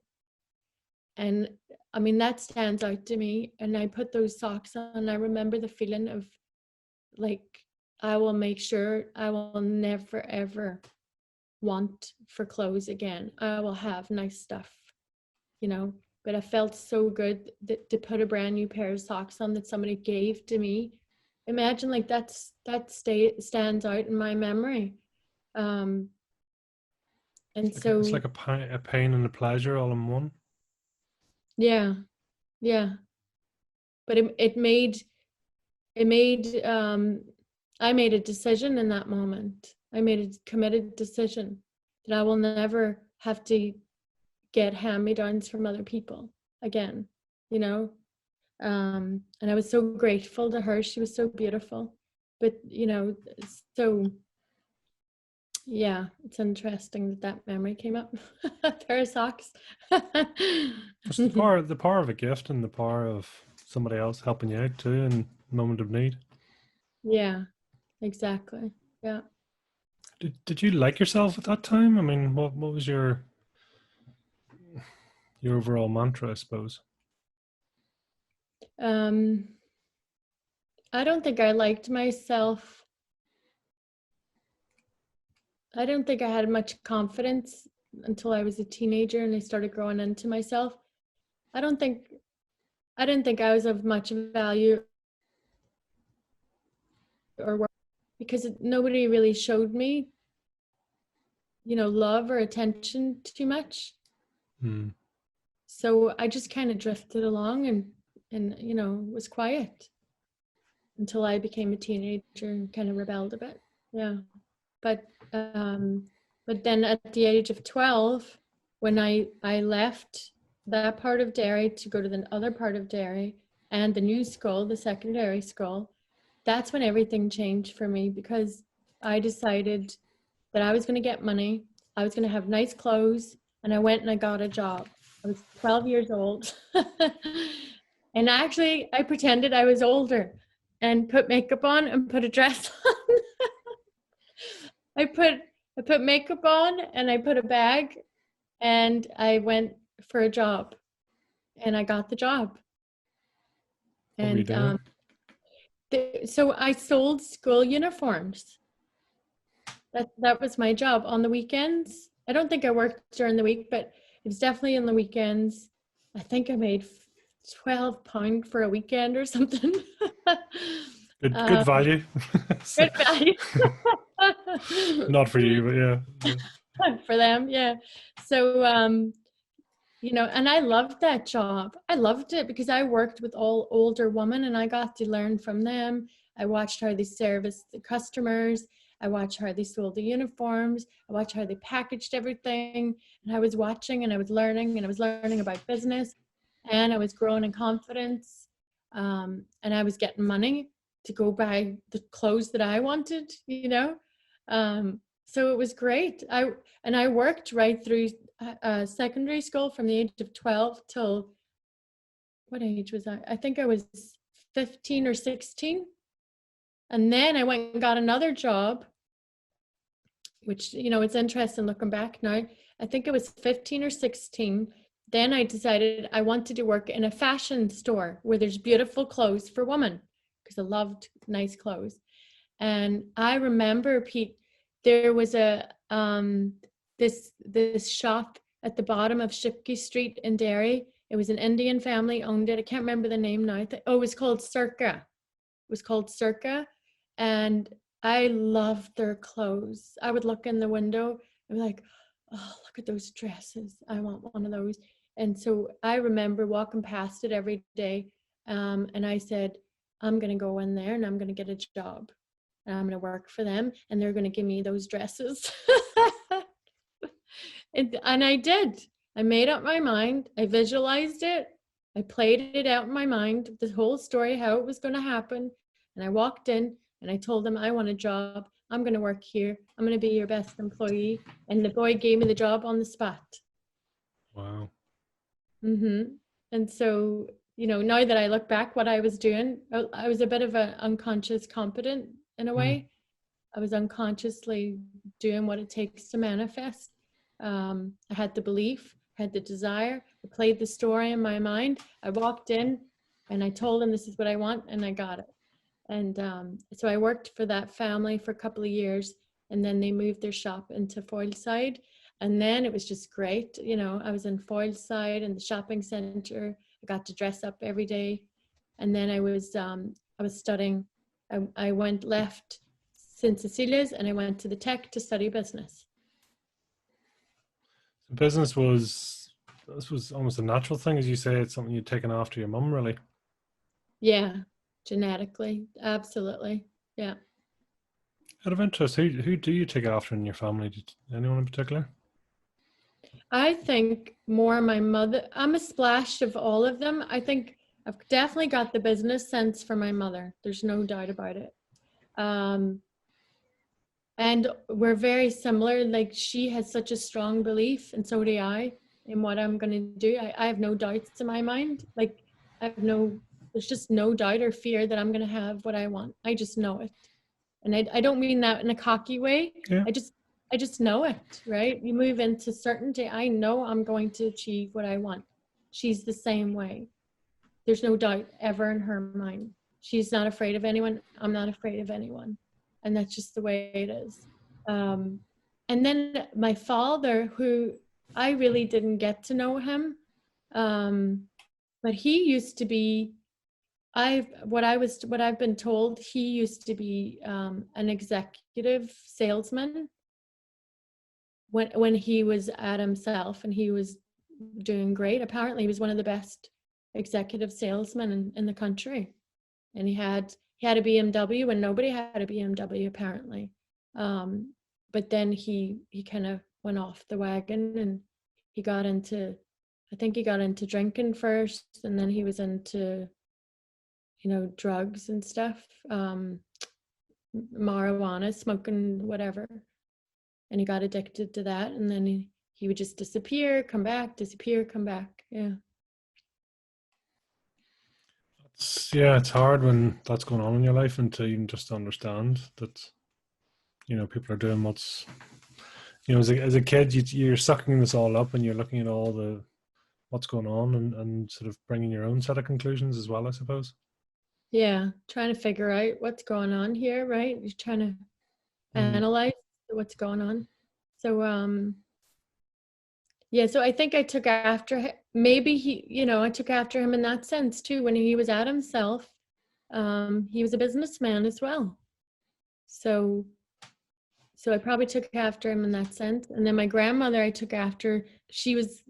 And I mean, that stands out to me. And I put those socks on, and I remember the feeling of, like, I will make sure I will never, ever want for clothes again. I will have nice stuff. But I felt so good to put a brand new pair of socks on that somebody gave to me. Imagine, like, that stands out in my memory. And It's so, like a pain and a pleasure all in one. yeah, yeah. But it made I made a decision in that moment. I made a committed decision that I will never have to get hand-me-downs from other people again, you know. And I was so grateful to her. She was so beautiful. But so yeah, it's interesting that that memory came up. A pair of socks. It's the power of a gift and the power of somebody else helping you out too in a moment of need. Yeah, exactly. Yeah. Did you like yourself at that time? I mean, what was your overall mantra, I suppose? Um, I don't think I liked myself. I don't think I had much confidence until I was a teenager and I started growing into myself. I don't think I didn't think I was of much value or worth because nobody really showed me, love or attention too much. Hmm. So I just kind of drifted along and was quiet until I became a teenager and kind of rebelled a bit. Yeah. But um but then at the age of 12, when I left that part of Derry to go to the other part of Derry and the new school, the secondary school, that's when everything changed for me because I decided that I was going to get money, I was going to have nice clothes, and I went and I got a job. I was 12 years old. And actually, I pretended I was older and put makeup on and put a dress on. I put I put makeup on and I put a bag and I went for a job and I got the job. What were you And doing? so I sold school uniforms. That was my job on the weekends. I don't think I worked during the week, but it was definitely in the weekends. I think I made £12 for a weekend or something. Good uh, value. So- Good value. not for you, but yeah. For them, yeah. So and I loved that job. I loved it because I worked with all older women and I got to learn from them. I watched how they serviced the customers. I watched how they sold the uniforms. I watched how they packaged everything. And I was watching and I was learning about business and I was growing in confidence. And I was getting money to go buy the clothes that I wanted. So it was great. I worked right through secondary school from the age of 12 till what age was I? I think I was 15 or 16. And then I went and got another job, which, it's interesting looking back now. I think it was 15 or 16. Then I decided I wanted to work in a fashion store where there's beautiful clothes for women because I loved nice clothes. And I remember, Pete, there was a this shop at the bottom of Shipkey Street in Derry. It was an Indian family owned it. I can't remember the name now. It was called Circa. It was called Circa, and I loved their clothes. I would look in the window and be like, "Oh, look at those dresses! I want one of those." And so I remember walking past it every day, and I said, "I'm going to go in there and I'm going to get a job." And I'm going to work for them and they're going to give me those dresses. And I did. I made up my mind. I visualized it. I played it out in my mind, the whole story, how it was going to happen. And I walked in and I told them, I want a job. I'm going to work here. I'm going to be your best employee. And the boy gave me the job on the spot. Wow. Mm-hmm. And so, now that I look back, what I was doing, I was a bit of an unconscious competent in a Hmm. way. I was unconsciously doing what it takes to manifest. I had the belief, had the desire. I played the story in my mind. I walked in and I told them this is what I want and I got it. And so I worked for that family for a couple of years and then they moved their shop into Foyleside. And then it was just great. I was in Foyleside in the shopping center. I got to dress up every day. And then I was studying. I went left St. Cecilia's and I went to the Tech to study business. Business was, this was almost a natural thing, as you say. It's something you'd taken after your mum, really. Yeah, genetically, absolutely. Yeah. Out of interest, who do you take after in your family? Anyone in particular? I think more my mother. I'm a splash of all of them. I think I've definitely got the business sense for my mother. There's no doubt about it. Um, and we're very similar. Like she has such a strong belief, and so do I, in what I'm going to do. I have no doubts in my mind. Like I have no, there's just no doubt or fear that I'm going to have what I want. I just know it. And I don't mean that in a cocky way. Yeah. I just know it, right? You move into certainty. I know I'm going to achieve what I want. She's the same way. There's no doubt ever in her mind. She's not afraid of anyone. I'm not afraid of anyone. And that's just the way it is. Um, and then my father, who I really didn't get to know him, but he used to be what I've been told, he used to be an executive salesman when he was at himself, and he was doing great. Apparently he was one of the best executive salesmen in the country, and he had a BMW when nobody had a BMW apparently. But then he kind of went off the wagon, and he got into, I think he got into drinking first, and then he was into, you know, drugs and stuff, marijuana, smoking, whatever. And he got addicted to that. And then he would just disappear, come back, disappear, come back. Yeah. Yeah, it's hard when that's going on in your life and to even just understand that, people are doing what's, as a kid, you're sucking this all up and you're looking at all the what's going on and sort of bringing your own set of conclusions as well, I suppose. Yeah. Trying to figure out what's going on here, right? You're trying to analyze what's going on. So, yeah, so I think I took after him. Maybe I took after him in that sense too. When he was at himself, he was a businessman as well. So I probably took after him in that sense. And then my grandmother, I took after. She was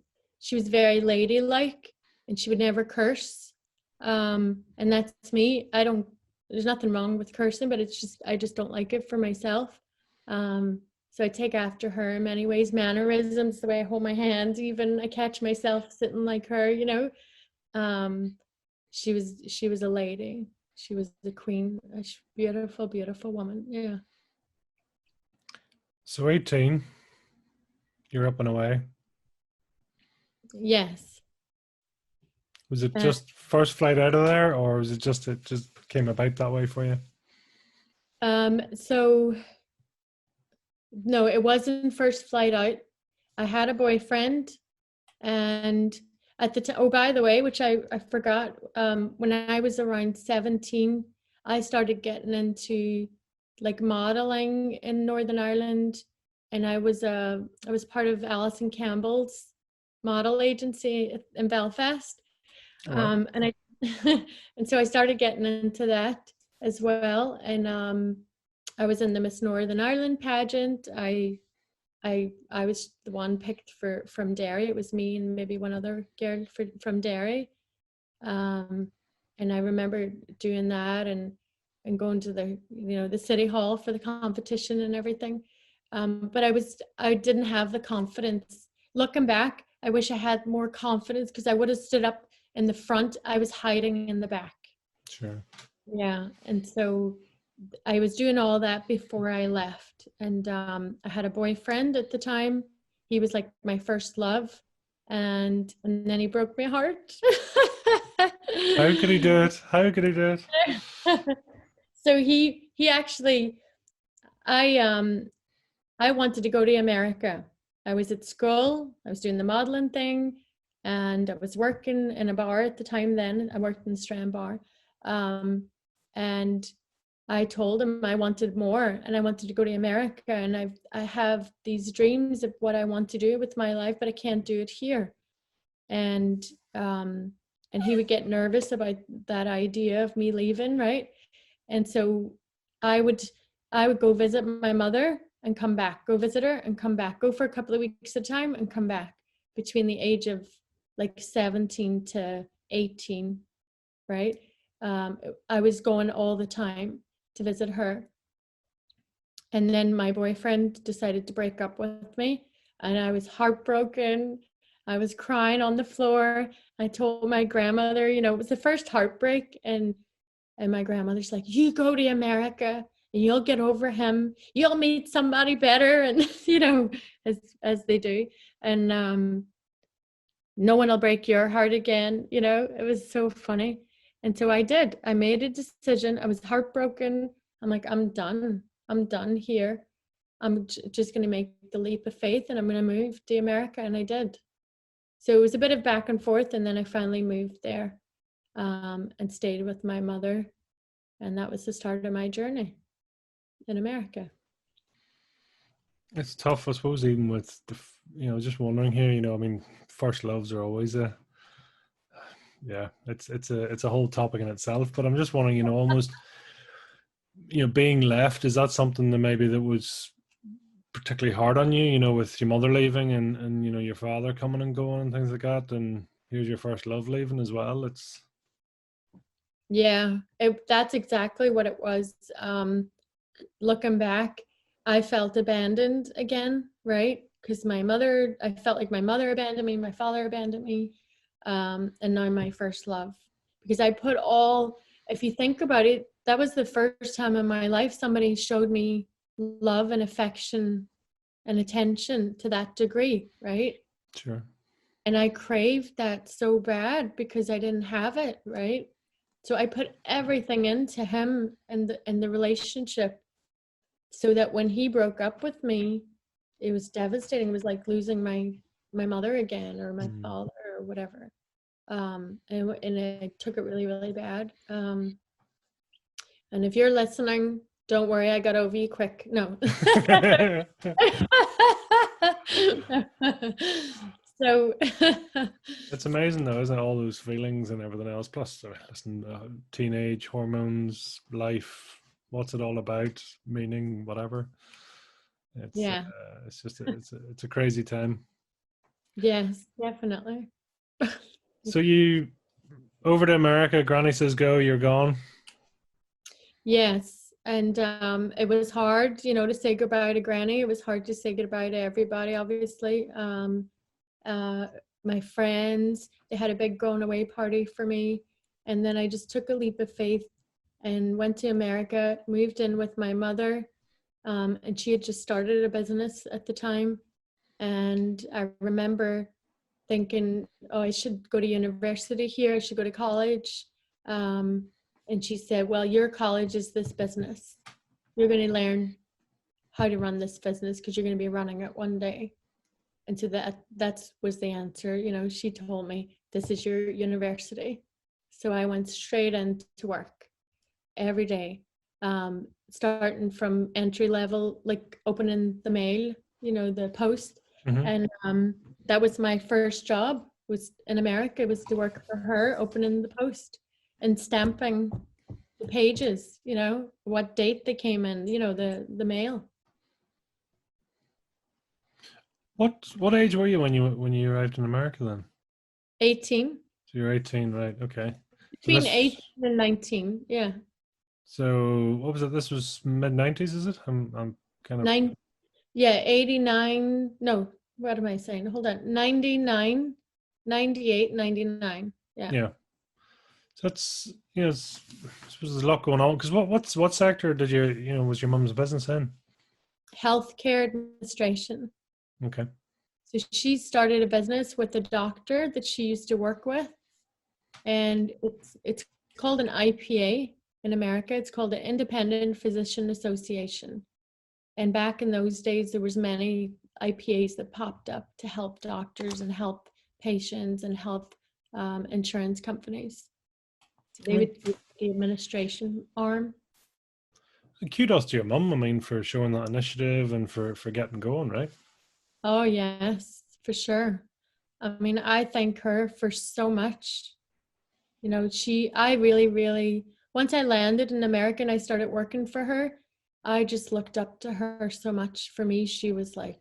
very ladylike, and she would never curse. And that's me. There's nothing wrong with cursing, but I just don't like it for myself. So I take after her in many ways, mannerisms, the way I hold my hands, even I catch myself sitting like her, She was a lady. She was the queen, a beautiful, beautiful woman. Yeah. So 18, you're up and away. Yes. Was it just first flight out of there, or was it just came about that way for you? So no, it wasn't first flight out. I had a boyfriend, and at the time, oh, by the way, which I forgot, when I was around 17, I started getting into like modeling in Northern Ireland, and I was part of Alison Campbell's model agency in Belfast. Oh, wow. And I and so I started getting into that as well. And I was in the Miss Northern Ireland pageant. I was the one picked from Derry. It was me and maybe one other girl from Derry. And I remember doing that and going to the city hall for the competition and everything. But I didn't have the confidence. Looking back, I wish I had more confidence, because I would have stood up in the front. I was hiding in the back. Sure. Yeah. And so I was doing all that before I left. And I had a boyfriend at the time. He was like my first love. And then he broke my heart. How could he do it? How could he do it? So he actually, I wanted to go to America. I was at school, I was doing the modeling thing, and I was working in a bar at the time then. I worked in the Strand Bar. And I told him I wanted more, and I wanted to go to America, and I have these dreams of what I want to do with my life, but I can't do it here. And he would get nervous about that idea of me leaving, right? And so I would go visit my mother and come back, go visit her and come back, go for a couple of weeks at a time and come back, between the age of like 17 to 18, right? I was going all the time to visit her. And then my boyfriend decided to break up with me, and I was heartbroken. I was crying on the floor. I told my grandmother, you know, it was the first heartbreak, and my grandmother's like, "You go to America and you'll get over him. You'll meet somebody better," and you know, as they do. And no one will break your heart again. You know, it was so funny. And so I did. I made a decision. I was heartbroken. I'm like, I'm done. I'm done here. I'm just going to make the leap of faith, and I'm going to move to America. And I did. So it was a bit of back and forth. And then I finally moved there and stayed with my mother. And that was the start of my journey in America. It's tough, I suppose, even with the, you know, just wondering here, you know, I mean, first loves are always a, yeah, it's a whole topic in itself, but I'm just wondering, you know, almost, you know, being left, is that something that maybe that was particularly hard on you, you know, with your mother leaving and, you know, your father coming and going and things like that, and here's your first love leaving as well. It's, Yeah, that's exactly what it was. Looking back, I felt abandoned again, right? Because I felt like my mother abandoned me, my father abandoned me, and now my first love. Because I put all, if you think about it, that was the first time in my life somebody showed me love and affection and attention to that degree, right? sure. And I craved that so bad because I didn't have it, right? So I put everything into him and the relationship, so that when he broke up with me, it was devastating. It was like losing my mother again, or my father, or whatever. And I took it really, really bad. And if you're listening, don't worry, I got over you quick. No. So It's amazing though, isn't it? All those feelings and everything else. Plus, listen, teenage hormones, life, what's it all about? Meaning, whatever. yeah, It's just it's a crazy time. yes, definitely. So you over to America. Granny says go. You're gone. Yes, and it was hard, you know, to say goodbye to Granny. It was hard to say goodbye to everybody, obviously. Uh, my friends, they had a big going away party for me, and then I just took a leap of faith and went to America, moved in with my mother, and she had just started a business at the time. And I remember thinking, oh, I should go to university here, I should go to college. And she said, well, your college is this business. You're going to learn how to run this business because you're going to be running it one day. And so that was the answer. You know, she told me, this is your university. So I went straight into work every day, starting from entry level, like opening the mail, you know, the post. Mm-hmm. And that was my first job, was in America, was to work for her, opening the post and stamping the pages, you know, what date they came in, you know, the mail. What age were you when you arrived in America then? 18, So you're 18, right? Okay. And between this, 18 and 19, yeah. so what was it? This was mid 90s, is it? I'm kind of, Nine, yeah, 89, no, what am I saying? Hold on, 99, 98, 99, yeah. yeah. So that's, you know, I suppose there's a lot going on. Because what sector did you know, was your mum's business in? Healthcare administration. Okay. So she started a business with a doctor that she used to work with, and it's called an IPA in America. It's called the Independent Physician Association. And back in those days, there was many IPAs that popped up to help doctors and help patients and help insurance companies. So they would do the administration arm. Kudos to your mum, I mean, for showing that initiative and for getting going, right? Oh yes, for sure. I mean, I thank her for so much. You know, I really, really, once I landed in America and I started working for her, I just looked up to her so much. For me, she was like,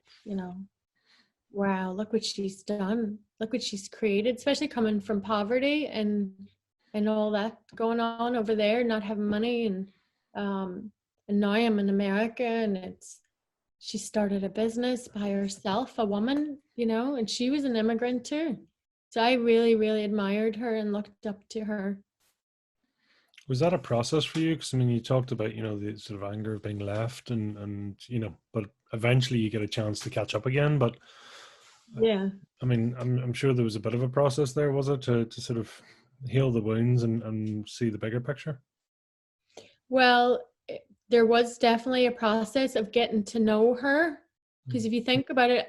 wow, look what she's done. Look what she's created, especially coming from poverty and all that going on over there, not having money um and now I'm in America and she started a business by herself, a woman, and she was an immigrant too. So I really, really admired her and looked up to her. Was that a process for you? Because I mean, you talked about the sort of anger of being left, and but eventually you get a chance to catch up again. But Yeah. I mean, I'm sure there was a bit of a process there, was it, to sort of heal the wounds and see the bigger picture? Well, there was definitely a process of getting to know her. Because Mm. if you think about it,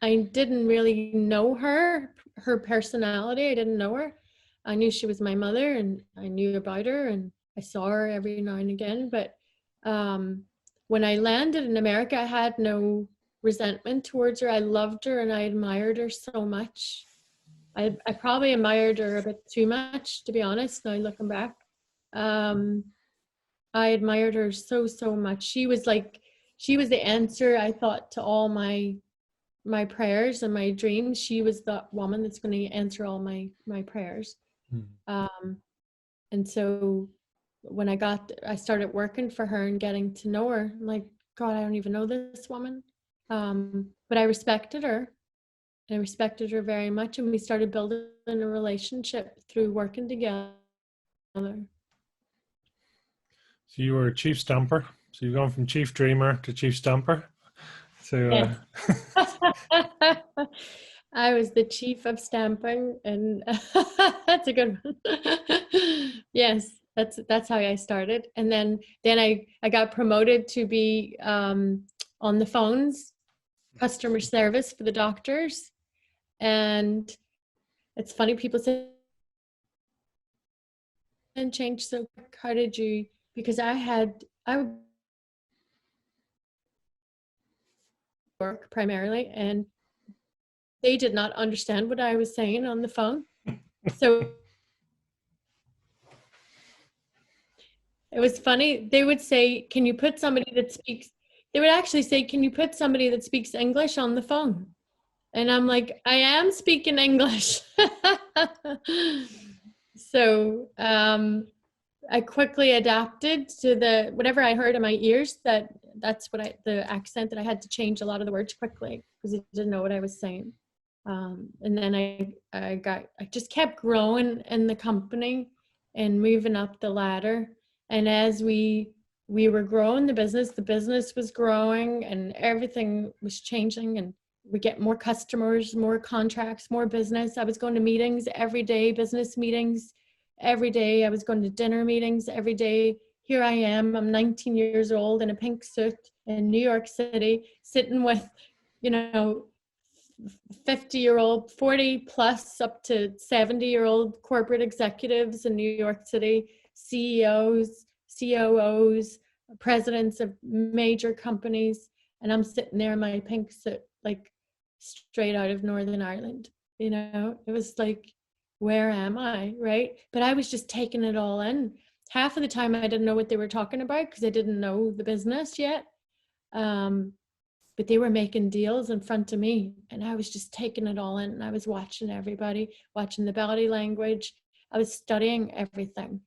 I didn't really know her personality. I didn't know her. I knew she was my mother and I knew about her and I saw her every now and again. But um, when I landed in America, I had no resentment towards her. I loved her and I admired her so much. I probably admired her a bit too much, to be honest, now looking back. Um, I admired her so, so much. She was the answer, I thought, to all my prayers and my dreams. She was the woman that's going to answer all my prayers. Mm. Um, and so when I started working for her and getting to know her, I'm like, God, I don't even know this woman. But I respected her. I respected her very much, and we started building a relationship through working together. So you were a chief stamper. So you've gone from chief dreamer to chief stamper. So Yes. I was the chief of stamping, and that's a good one. Yes, that's how I started, and then I got promoted to be on the phones, customer service for the doctors, and it's funny people say and change so quick. How did you? Because I would work primarily, and they did not understand what I was saying on the phone, so it was funny. They would say, "Can you put somebody that speaks?" They would actually say, "Can you put somebody that speaks English on the phone?" And I'm like, "I am speaking English." So I quickly adapted to the whatever I heard in my ears. That's what the accent that I had to change a lot of the words quickly because I didn't know what I was saying. And then I just kept growing in the company and moving up the ladder. And as we were growing the business was growing and everything was changing and we get more customers, more contracts, more business. I was going to meetings every day, business meetings every day. I was going to dinner meetings every day. Here I am, I'm 19 years old in a pink suit in New York City, sitting with, you know, 50-year-old, 40 plus up to 70-year-old corporate executives in New York City, CEOs, COOs, presidents of major companies. And I'm sitting there in my pink suit, like straight out of Northern Ireland. It was like, where am I? Right. But I was just taking it all in. Half of the time I didn't know what they were talking about because I didn't know the business yet. But they were making deals in front of me and I was just taking it all in and I was watching everybody, watching the body language. I was studying everything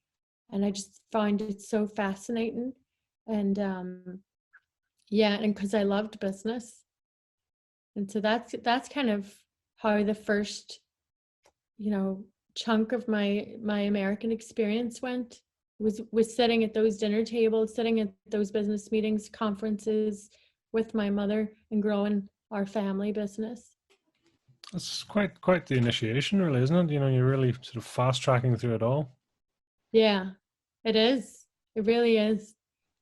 and I just found it so fascinating. And yeah, and because I loved business. And so that's kind of how the first, chunk of my American experience went was sitting at those dinner tables, sitting at those business meetings, conferences with my mother and growing our family business. It's quite the initiation, really, isn't it? You're really sort of fast tracking through it all. Yeah, it is. It really is.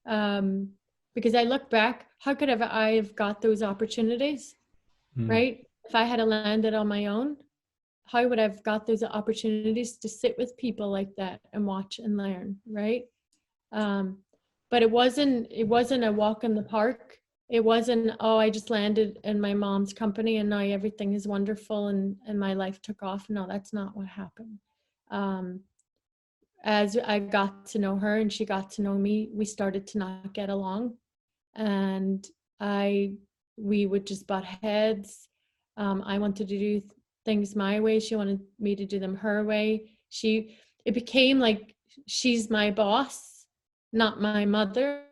Um, because I look back, how could I have got those opportunities, Mm. right? If I had landed on my own, how would I have got those opportunities to sit with people like that and watch and learn, right? Um, but it wasn't a walk in the park. It wasn't, oh, I just landed in my mom's company and now everything is wonderful and my life took off. No, that's not what happened. Um, as I got to know her and she got to know me, we started to not get along. and we would just butt heads. I wanted to do things my way. She wanted me to do them her way. It became like she's my boss, not my mother.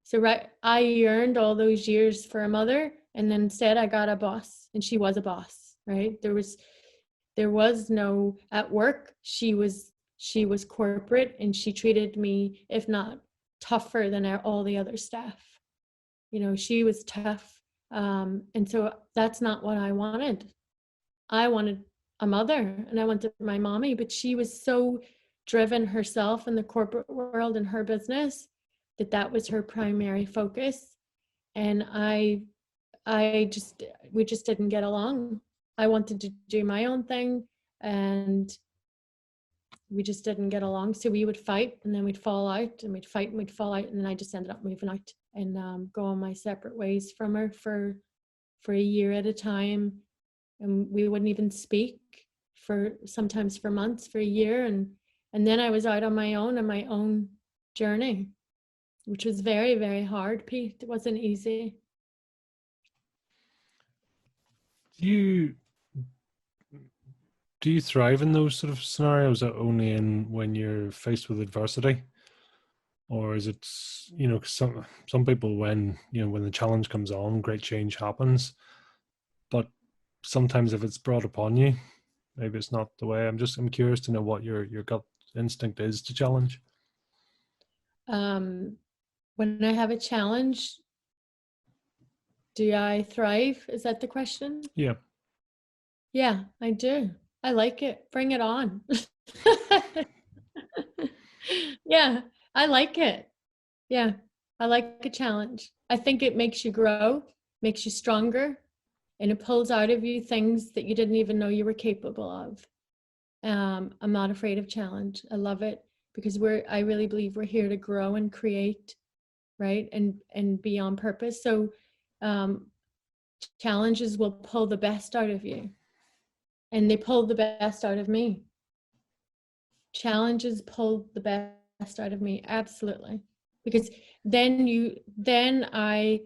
So right, I yearned all those years for a mother, and then instead I got a boss, and she was a boss, right? There was no, at work, she was corporate, and she treated me, if not tougher than all the other staff. She was tough. And so that's not what I wanted. I wanted a mother, and I wanted my mommy, but she was so driven herself in the corporate world and her business that was her primary focus. And we just didn't get along. I wanted to do my own thing, and we just didn't get along. So we would fight, and then we'd fall out, and we'd fight, and we'd fall out, and then I just ended up moving out and going my separate ways from her for a year at a time. And we wouldn't even speak for sometimes for months, for a year, and then I was out on my own journey, which was very, very hard, Pete. It wasn't easy. Do you thrive in those sort of scenarios, or only in when you're faced with adversity? Or is it, 'cause some people, when the challenge comes on, great change happens, but sometimes if it's brought upon you, maybe it's not the way. I'm curious to know what your gut instinct is to challenge. When I have a challenge, do I thrive? Is that the question? Yeah. Yeah, I do. I like it. Bring it on. Yeah, I like it. Yeah, I like a challenge. I think it makes you grow, makes you stronger, and it pulls out of you things that you didn't even know you were capable of. I'm not afraid of challenge. I love it because I really believe we're here to grow and create, right? And be on purpose. So challenges will pull the best out of you. And they pulled the best out of me. Challenges pulled the best out of me, absolutely. Because then I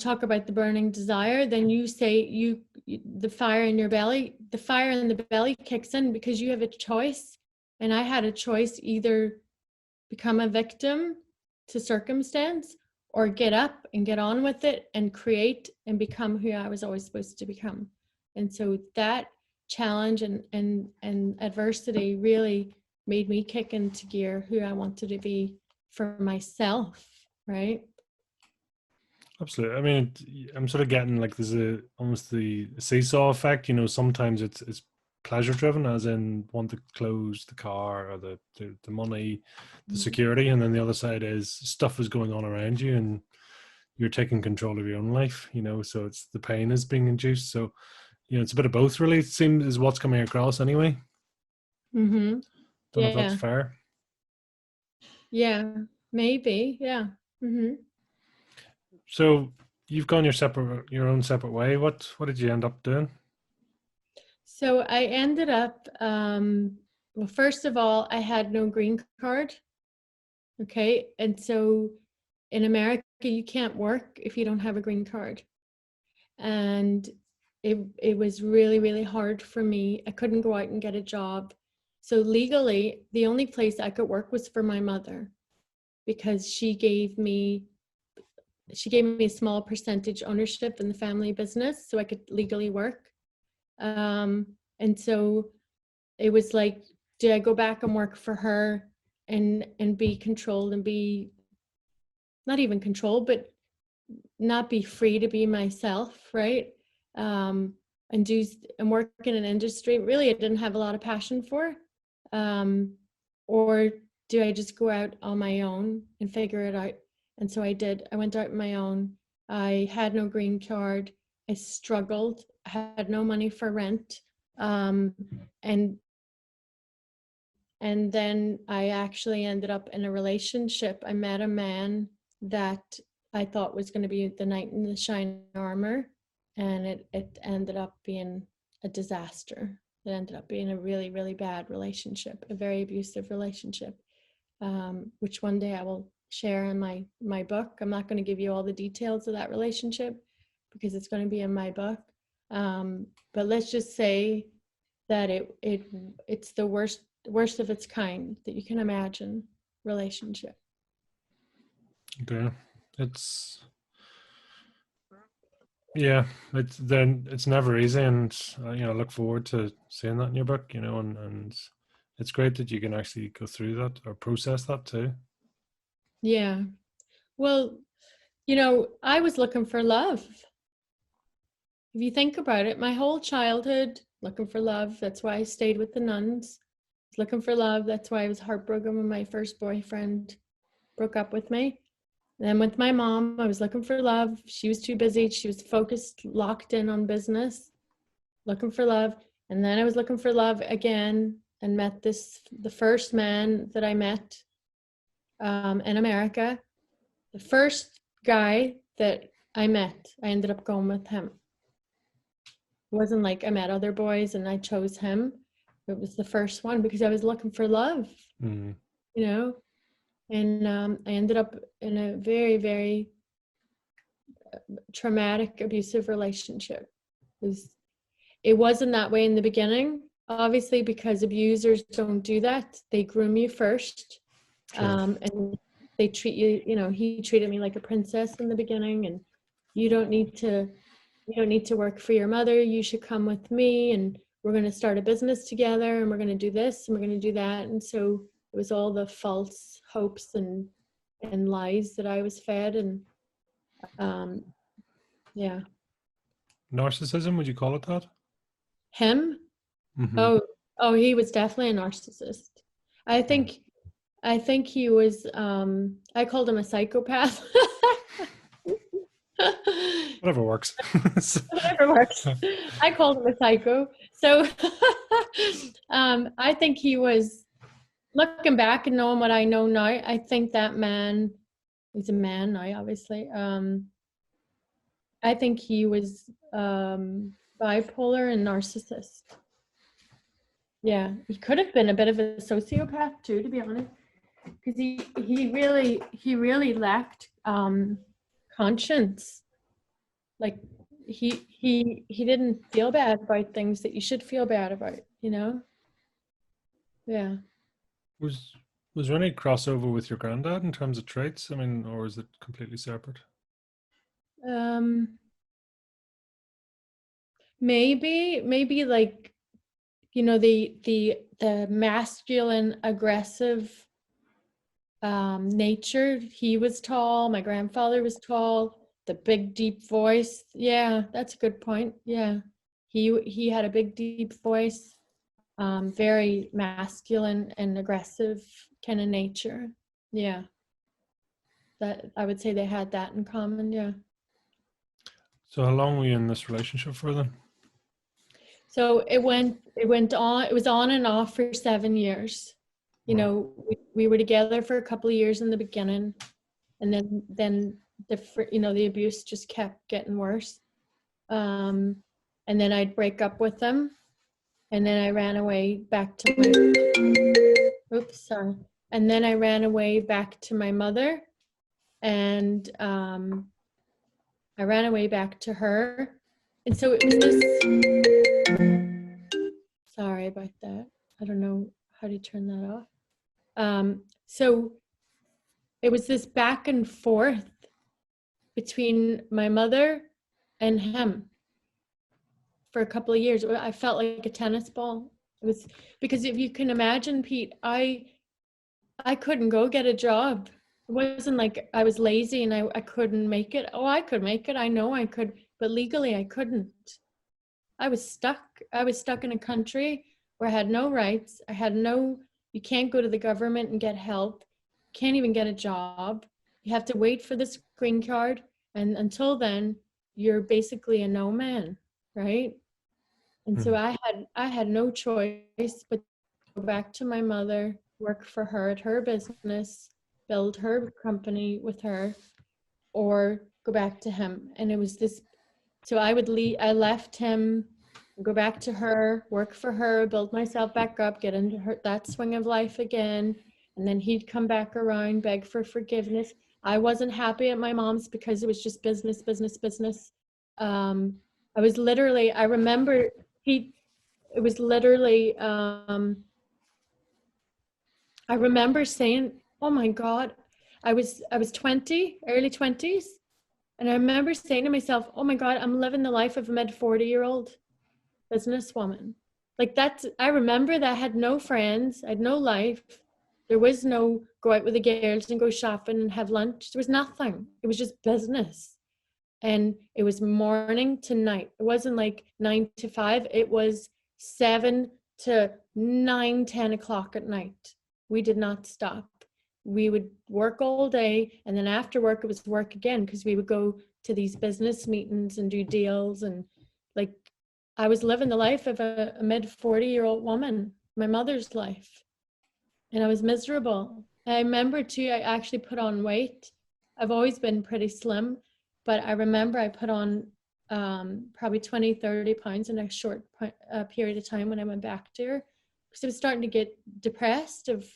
talk about the burning desire, then you say the fire in the belly kicks in because you have a choice. And I had a choice: either become a victim to circumstance or get up and get on with it and create and become who I was always supposed to become. And so that challenge and adversity really made me kick into gear who I wanted to be for myself, right? Absolutely. I mean, I'm sort of getting like there's almost the seesaw effect. Sometimes it's pleasure driven, as in want the clothes, the car, or the money, the security, and then the other side is stuff is going on around you, and you're taking control of your own life. So it's the pain is being induced. So it's a bit of both, really. It seems is what's coming across anyway. Mm-hmm. Don't know if that's Yeah. fair. Yeah. Maybe. Yeah. Mm-hmm. So you've gone your own separate way. What did you end up doing? So I ended up, well, first of all, I had no green card. Okay. And so in America, you can't work if you don't have a green card. And it was really, really hard for me. I couldn't go out and get a job. So legally, the only place I could work was for my mother, because she gave me a small percentage ownership in the family business so I could legally work. And so it was like, do I go back and work for her and be controlled and be not even controlled, but not be free to be myself, right? And work in an industry really I didn't have a lot of passion for. Or do I just go out on my own and figure it out? And so I did. I went out on my own. I had no green card. I struggled. I had no money for rent. And then I actually ended up in a relationship. I met a man that I thought was going to be the knight in the shining armor, and it ended up being a disaster. It ended up being a really, really bad relationship, a very abusive relationship, which one day share in my book. I'm not going to give you all the details of that relationship because it's going to be in my book. But let's just say that it's the worst of its kind that you can imagine relationship. Okay. It's yeah, it's never easy, and I look forward to seeing that in your book. And it's great that you can actually go through that or process that too. Yeah. Well, I was looking for love. If you think about it, my whole childhood looking for love. That's why I stayed with the nuns. Looking for love. That's why I was heartbroken when my first boyfriend broke up with me. Then with my mom, I was looking for love. She was too busy. She was focused, locked in on business, looking for love. And then I was looking for love again and met the first man that I met in America. The first guy that I met, I ended up going with him. It wasn't like I met other boys and I chose him. It was the first one because I was looking for love, Mm. And I ended up in a very, very traumatic, abusive relationship. It wasn't that way in the beginning, obviously, because abusers don't do that. They groom you first. Sure. And they treat you, he treated me like a princess in the beginning, and you don't need to work for your mother. You should come with me, and we're going to start a business together, and we're going to do this and we're going to do that. And so it was all the false hopes and lies that I was fed. And yeah. Narcissism, would you call it that? Him? Mm-hmm. Oh, he was definitely a narcissist. I think he was, I called him a psychopath. Whatever works. Whatever works. I called him a psycho. So I think he was, looking back and knowing what I know now, I think that man, he's a man now, obviously. I think he was bipolar and narcissist. Yeah, he could have been a bit of a sociopath too, to be honest, because he really lacked conscience. Like he didn't feel bad about things that you should feel bad about, Yeah. Was was there any crossover with your granddad in terms of traits? I mean, or is it completely separate? Um, maybe like the masculine aggressive nature. He was tall, my grandfather was tall, the big deep voice. Yeah, that's a good point. Yeah, he had a big deep voice, very masculine and aggressive kind of nature. Yeah, that I would say they had that in common. Yeah. So how long were you in this relationship for then? So it went on, it was on and off for 7 years. Wow. We were together for a couple of years in the beginning, and then the abuse just kept getting worse. And then I'd break up with him, and then I ran away back to my, oops, sorry. And then I ran away back to my mother, and I ran away back to her. And so it was this, sorry about that. I don't know how to turn that off. So it was this back and forth between my mother and him for a couple of years. I felt like a tennis ball. It was because if you can imagine, Pete, I couldn't go get a job. It wasn't like I was lazy and I couldn't make it. Oh, I could make it. I know I could, but legally I couldn't. I was stuck. I was stuck in a country where I had no rights. You can't go to the government and get help. Can't even get a job. You have to wait for this green card. And until then, you're basically a no man, right? And so I had no choice but to go back to my mother, work for her at her business, build her company with her, or go back to him. And it was this, so I left him, go back to her, work for her, build myself back up, get into that swing of life again. And then he'd come back around, beg for forgiveness. I wasn't happy at my mom's because it was just business, business, business. I was literally, I remember he, it was literally, I remember saying, "Oh my God," I was 20, early 20s, and I remember saying to myself, "Oh my God, I'm living the life of a mid 40-year-old businesswoman." Like that's, I remember that I had no friends, I had no life. There was no go out with the girls and go shopping and have lunch. There was nothing. It was just business. And it was morning to night. It wasn't like 9 to 5. It was 7 to 9, 10 o'clock at night. We did not stop. We would work all day, and then after work, it was work again because we would go to these business meetings and do deals. And like, I was living the life of a mid 40-year-old woman, my mother's life, and I was miserable. I remember too, I actually put on weight. I've always been pretty slim, but I remember I put on probably 20, 30 pounds in a short period of time when I went back to her, because I was starting to get depressed of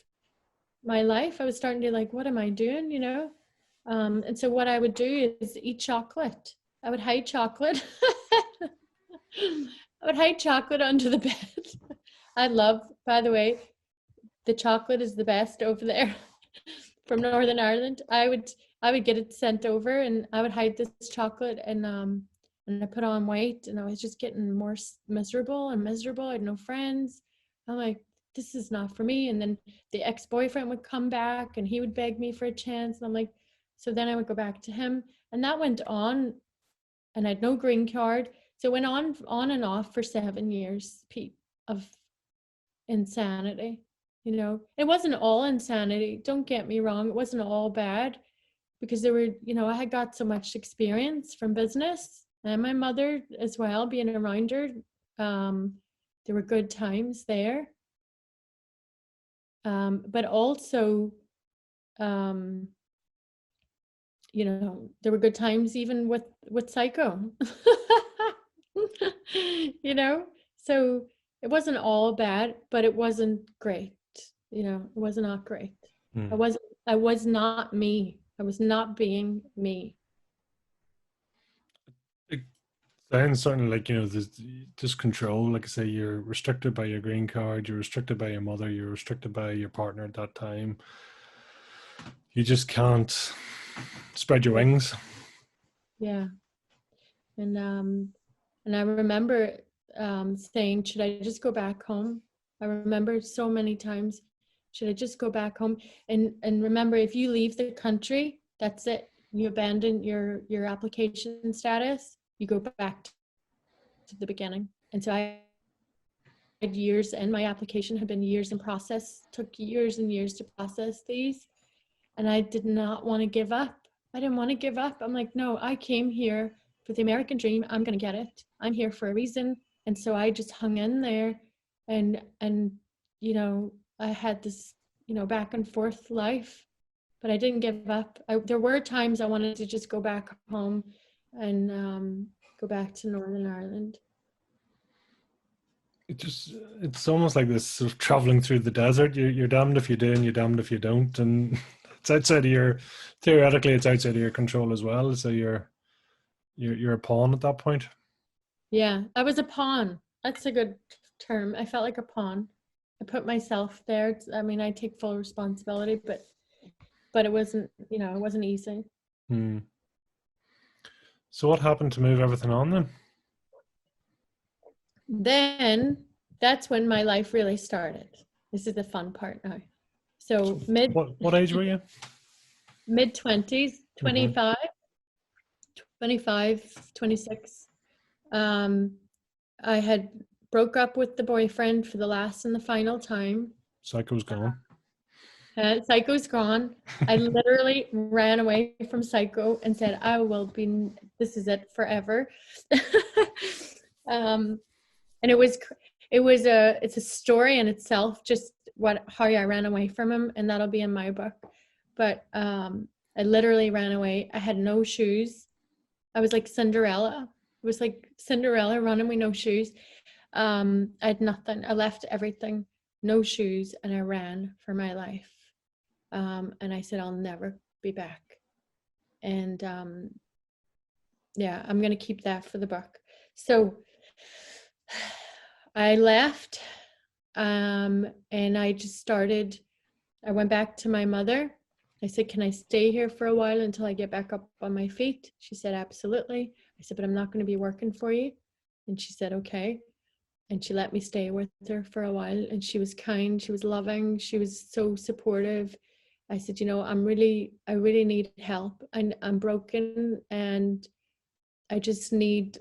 my life. I was starting to like, what am I doing, you know? And so what I would do is eat chocolate. I would hide chocolate. I would hide chocolate under the bed. I love, by the way, the chocolate is the best over there from Northern Ireland. I would get it sent over, and I would hide this chocolate, and I put on weight, and I was just getting more miserable and miserable. I had no friends. I'm like, this is not for me. And then the ex-boyfriend would come back and he would beg me for a chance. And I'm like, so then I would go back to him, and that went on, and I had no green card. So it went on and off for 7 years, Pete, of insanity. You know, it wasn't all insanity. Don't get me wrong. It wasn't all bad, because there were, you know, I had got so much experience from business and my mother as well, being around her. There were good times there. But also, um, you know, there were good times even with Psycho. You know, so it wasn't all bad, but it wasn't great. You know, it was not great. Hmm. I was not me. I was not being me. It sounds certainly like, you know, there's just control. Like I say, you're restricted by your green card, you're restricted by your mother, you're restricted by your partner at that time. You just can't spread your Yeah. wings. Yeah. And I remember saying, should I just go back home? I remember so many times, should I just go back home? And remember, if you leave the country, that's it. You abandon your application status, you go back to the beginning. And so I had years, and my application had been years in process, took years and years to process these. And I did not want to give up. I didn't want to give up. I'm like, no, I came here for the American dream. I'm going to get it. I'm here for a reason. And so I just hung in there, and you know, I had this, you know, back and forth life, but I didn't give up. There were times I wanted to just go back home and go back to Northern Ireland. It just, it's almost like this sort of traveling through the desert. You're damned if you do and you're damned if you don't. And it's outside of your, theoretically, it's outside of your control as well. So you're a pawn at that point. Yeah, I was a pawn. That's a good term. I felt like a pawn. I put myself there. I mean, I take full responsibility, but it wasn't, you know, it wasn't easy. Hmm. So what happened to move everything on then? Then that's when my life really started. This is the fun part now. So So mid what age were you? mid 20s, Hmm. 25, 25, 26. Um, I had broke up with the boyfriend for the last and the final time. Psycho's gone. Psycho's gone. I literally ran away from Psycho and said, I will be, this is it forever. um, and it's a story in itself, just how I ran away from him, and that'll be in my book. But I literally ran away. I had no shoes. I was like Cinderella. It was like Cinderella running with no shoes. I had nothing. I left everything, no shoes, and I ran for my life. And I said, I'll never be back. And yeah, I'm going to keep that for the book. So I left, and I just started, I went back to my mother. I said, can I stay here for a while until I get back up on my feet? She said, absolutely. I said, but I'm not going to be working for you. And she said, okay. And she let me stay with her for a while. And she was kind, she was loving, she was so supportive. I said, you know, I really need help. I'm broken, and I just need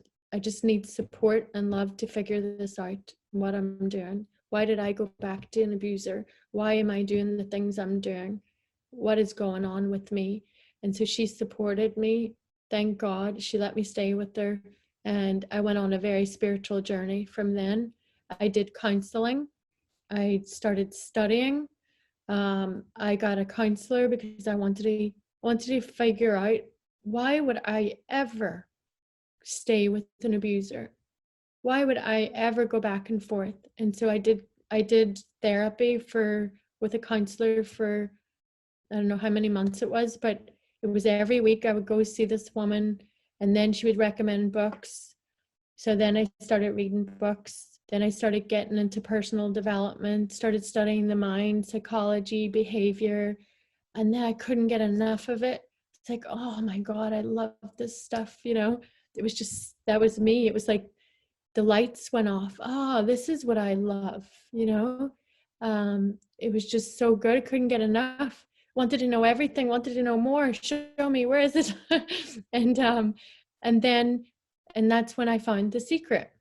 support and love to figure this out, what I'm doing. Why did I go back to an abuser? Why am I doing the things I'm doing? What is going on with me? And so she supported me. Thank God. She let me stay with her. And I went on a very spiritual journey from then. I did counseling. I started studying. I got a counselor because I wanted to figure out, why would I ever stay with an abuser? Why would I ever go back and forth? And so I did therapy with a counselor for, I don't know how many months it was, but it was every week I would go see this woman, and then she would recommend books. So then I started reading books. Then I started getting into personal development, started studying the mind, psychology, behavior, and then I couldn't get enough of it. It's like, oh my God, I love this stuff, you know. It was just, that was me. It was like the lights went off. Oh, this is what I love, you know. It was just so good. I couldn't get enough. Wanted to know everything, wanted to know more. Show me, where is it? And then, and that's when I found The Secret.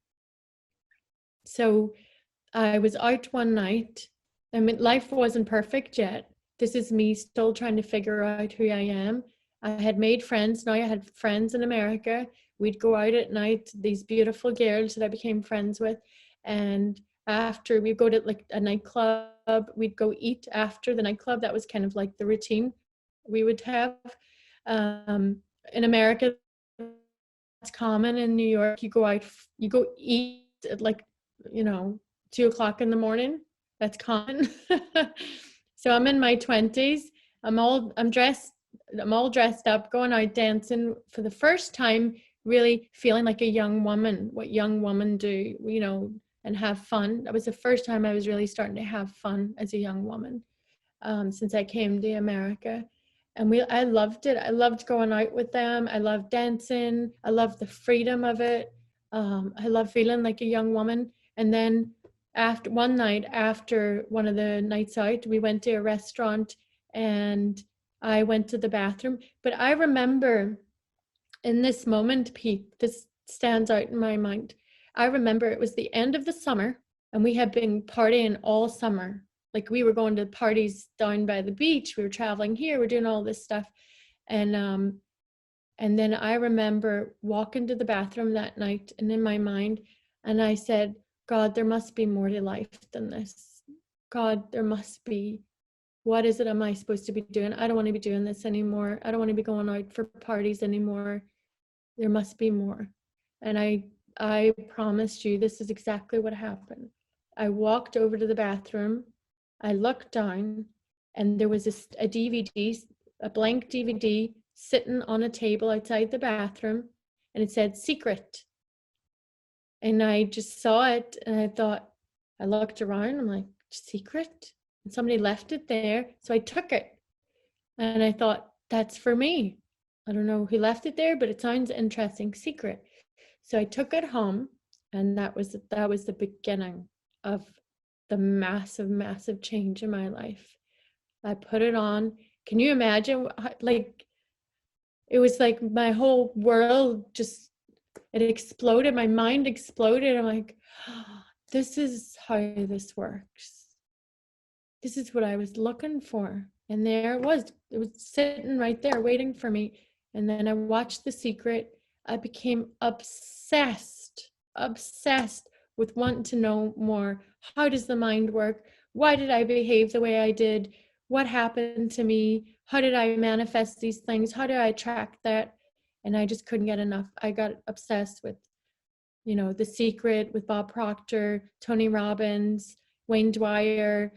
So I was out one night. I mean, life wasn't perfect yet. This is me still trying to figure out who I am. I had made friends. Now I had friends in America. We'd go out at night, these beautiful girls that I became friends with. And after we'd go to like a nightclub, we'd go eat after the nightclub. That was kind of like the routine we would have. In America, it's common. In New York, you go out, you go eat at like, you know, 2 o'clock in the morning. That's common. So I'm in my 20s. I'm all dressed up, going out dancing for the first time, really feeling like a young woman, what young women do, you know, and have fun. That was the first time I was really starting to have fun as a young woman, since I came to America. And I loved it. I loved going out with them. I loved dancing. I loved the freedom of it. I love feeling like a young woman. And then after one night, after one of the nights out, we went to a restaurant, and I went to the bathroom. But I remember in this moment, Pete, this stands out in my mind. I remember it was the end of the summer, and we had been partying all summer. Like, we were going to parties down by the beach. We were traveling here. We're doing all this stuff. And then I remember walking to the bathroom that night, and in my mind, and I said, God, there must be more to life than this. God, there must be. What is it am I supposed to be doing? I don't want to be doing this anymore. I don't want to be going out for parties anymore. There must be more. And I promised you, this is exactly what happened. I walked over to the bathroom. I looked down, and there was a DVD, a blank DVD sitting on a table outside the bathroom, and it said Secret. And I just saw it, and I thought, I looked around, I'm like, Secret? And somebody left it there. So I took it, and I thought, that's for me. I don't know who left it there, but it sounds interesting. Secret. So I took it home, and that was the beginning of the massive change in my life. I put it on. Can you imagine? Like, it was like my whole world just, it exploded. My mind exploded. I'm like, oh, this is how this works. This is what I was looking for. And there it was sitting right there waiting for me. And then I watched The Secret. I became obsessed with wanting to know more. How does the mind work? Why did I behave the way I did? What happened to me? How did I manifest these things? How do I attract that? And I just couldn't get enough. I got obsessed with, you know, The Secret, with Bob Proctor, Tony Robbins, Wayne Dwyer,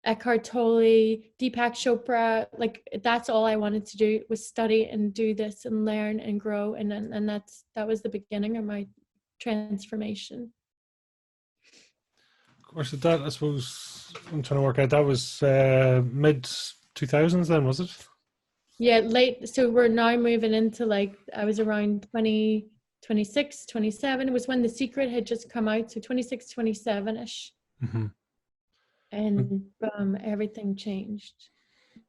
Eckhart Tolle, Deepak Chopra. Like that's all I wanted to do was study and do this and learn and grow. And that was the beginning of my transformation. Of course, that I suppose I'm trying to work out. That was mid 2000s, then, was it? Yeah, late. So we're now moving into like, I was around 20, 26, 27. It was when The Secret had just come out. So 26, 27-ish. Hmm. And everything changed.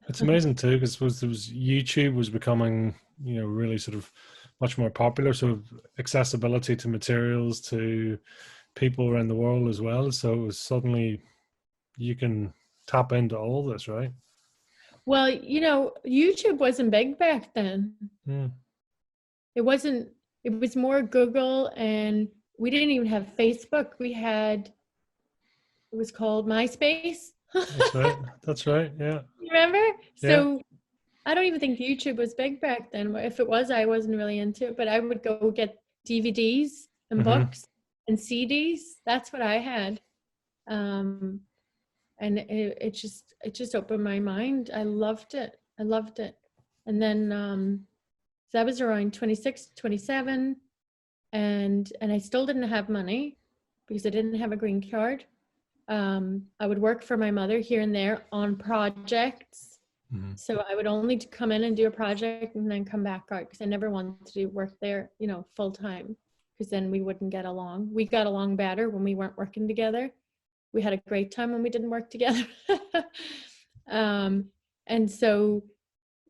It's amazing too, because I suppose there was YouTube was becoming, really sort of much more popular. So accessibility to materials to people around the world as well. So it was suddenly you can tap into all this, right? Well, YouTube wasn't big back then. Mm, It wasn't, it was more Google, and we didn't even have Facebook. It was called MySpace. that's right. That's right. Yeah. You remember? Yeah. So I don't even think YouTube was big back then. If it was, I wasn't really into it, but I would go get DVDs and Hmm. books and CDs. That's what I had. Um, and it just opened my mind. I loved it. I loved it. And then so I was around 26, 27, and I still didn't have money because I didn't have a green card. I would work for my mother here and there on projects. Hmm. So I would only come in and do a project and then come back out, because I never wanted to do work there, full time, because then we wouldn't get along. We got along better when we weren't working together. We had a great time when we didn't work together. And so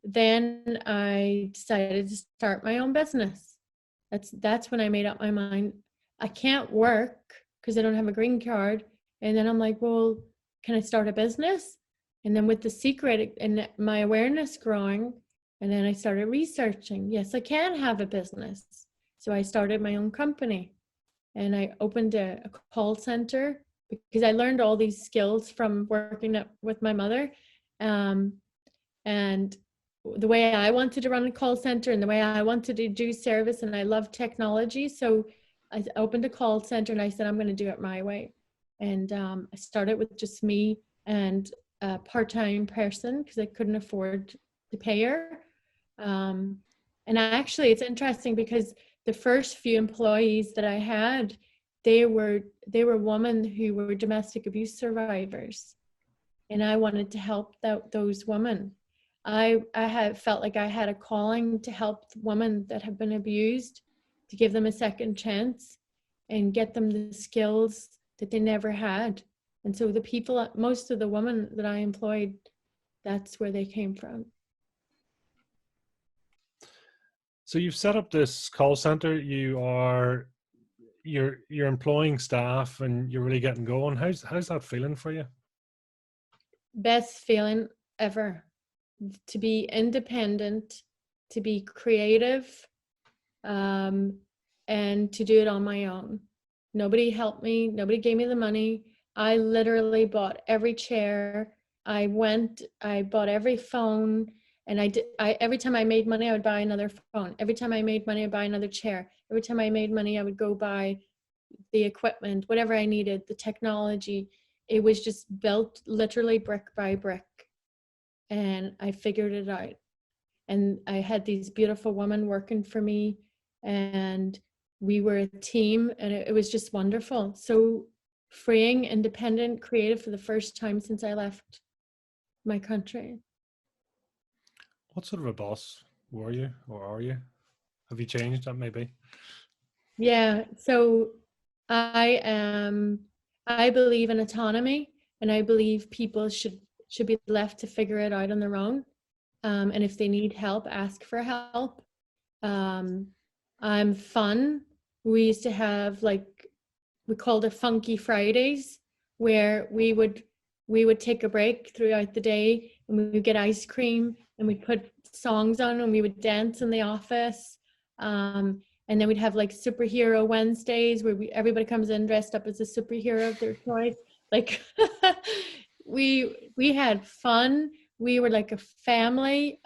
then I decided to start my own business. That's when I made up my mind. I can't work because I don't have a green card. And then I'm like, well, can I start a business? And then with The Secret and my awareness growing, and then I started researching. Yes, I can have a business. So I started my own company, and I opened a call center because I learned all these skills from working with my mother. And the way I wanted to run a call center and the way I wanted to do service, and I love technology. So I opened a call center and I said, I'm going to do it my way. And I started with just me and a part-time person because I couldn't afford to pay her. And actually, it's interesting because the first few employees that I had, they were women who were domestic abuse survivors, and I wanted to help those women. I had felt like I had a calling to help women that have been abused, to give them a second chance and get them the skills that they never had. And so the people, most of the women that I employed, that's where they came from. So you've set up this call center. You're employing staff, and you're really getting going. How's that feeling for you? Best feeling ever, to be independent, to be creative, and to do it on my own. Nobody helped me. Nobody gave me the money. I literally bought every chair. I bought every phone, and every time I made money, I would buy another phone. Every time I made money, I'd buy another chair. Every time I made money, I would go buy the equipment, whatever I needed, the technology. It was just built literally brick by brick. And I figured it out. And I had these beautiful women working for me, and we were a team, and it was just wonderful. So freeing, independent, creative for the first time since I left my country. What sort of a boss were you, or are you? Have you changed that maybe? Yeah, so I believe in autonomy, and I believe people should be left to figure it out on their own. And if they need help, ask for help. I'm fun. We used to have, like, we called it Funky Fridays, where we would take a break throughout the day, and we would get ice cream, and we'd put songs on, and we would dance in the office. And then we'd have like superhero Wednesdays, where everybody comes in dressed up as a superhero of their choice. Like we had fun. We were like a family.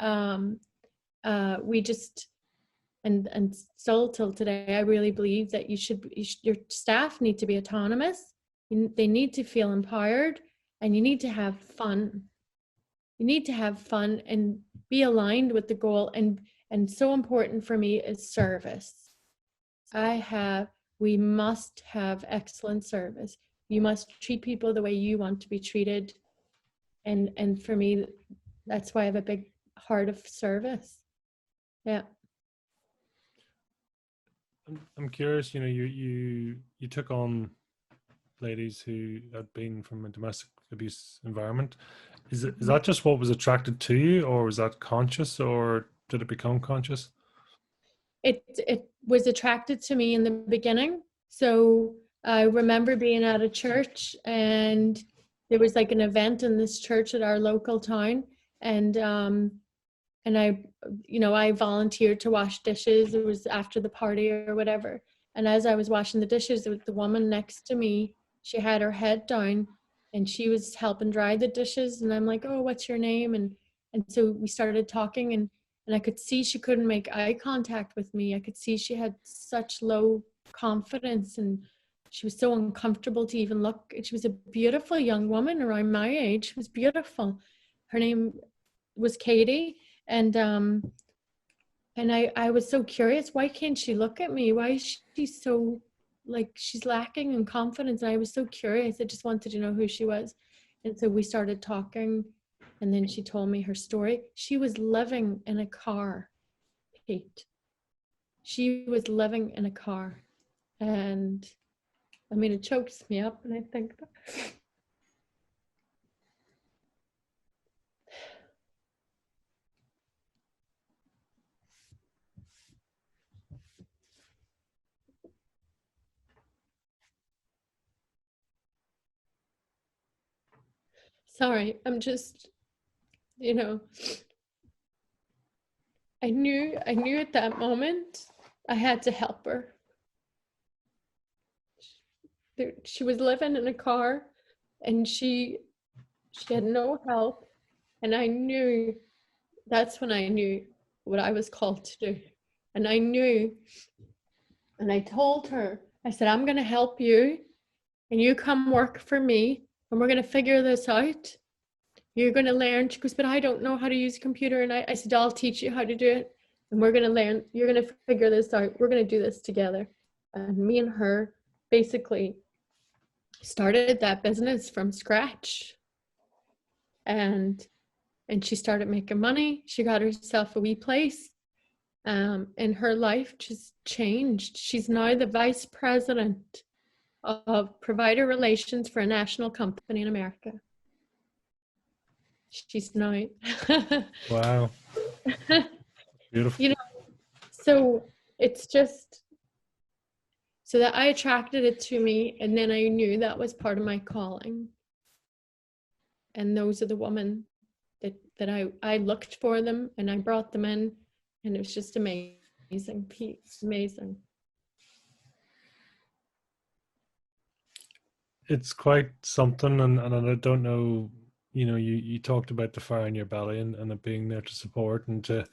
We just and still till today, I really believe that your staff need to be autonomous. They need to feel empowered, and you need to have fun. You need to have fun and be aligned with the goal. And so important for me is service. We must have excellent service. You must treat people the way you want to be treated. And for me, that's why I have a big heart of service. Yeah. I'm curious, you took on ladies who had been from a domestic abuse environment. Is that just what was attracted to you, or was that conscious, or did it become conscious? It was attracted to me in the beginning. So I remember being at a church, and there was like an event in this church at our local town, and I volunteered to wash dishes. It was after the party or whatever. And as I was washing the dishes, there was the woman next to me. She had her head down and she was helping dry the dishes. And I'm like, oh, what's your name? And so we started talking, and I could see she couldn't make eye contact with me. I could see she had such low confidence, and she was so uncomfortable to even look. She was a beautiful young woman around my age. She was beautiful. Her name was Katie. And I was so curious, why can't she look at me? Why is she so, like, she's lacking in confidence? And I was so curious. I just wanted to know who she was. And so we started talking, and then she told me her story. She was living in a car, Pete. She was living in a car. And I mean, it chokes me up, and I think, sorry, I'm just, you know, I knew at that moment I had to help her. She was living in a car, and she had no help, and I knew, that's when I knew what I was called to do. And I knew, and I told her, I said, I'm going to help you, and you come work for me, and we're going to figure this out. You're going to learn. She goes, but I don't know how to use a computer. And I said, I'll teach you how to do it, and we're going to learn. You're going to figure this out. We're going to do this together. And me and her basically started that business from scratch. And she started making money. She got herself a wee place, and her life just changed. She's now the vice president of provider relations for a national company in America. She's now Wow, beautiful. you know, so it's just so that I attracted it to me, and then I knew that was part of my calling. And those are the women that I looked for them, and I brought them in, and it was just amazing. Peace, amazing. It's quite something, and I don't know, you talked about the fire in your belly, and it being there to support and to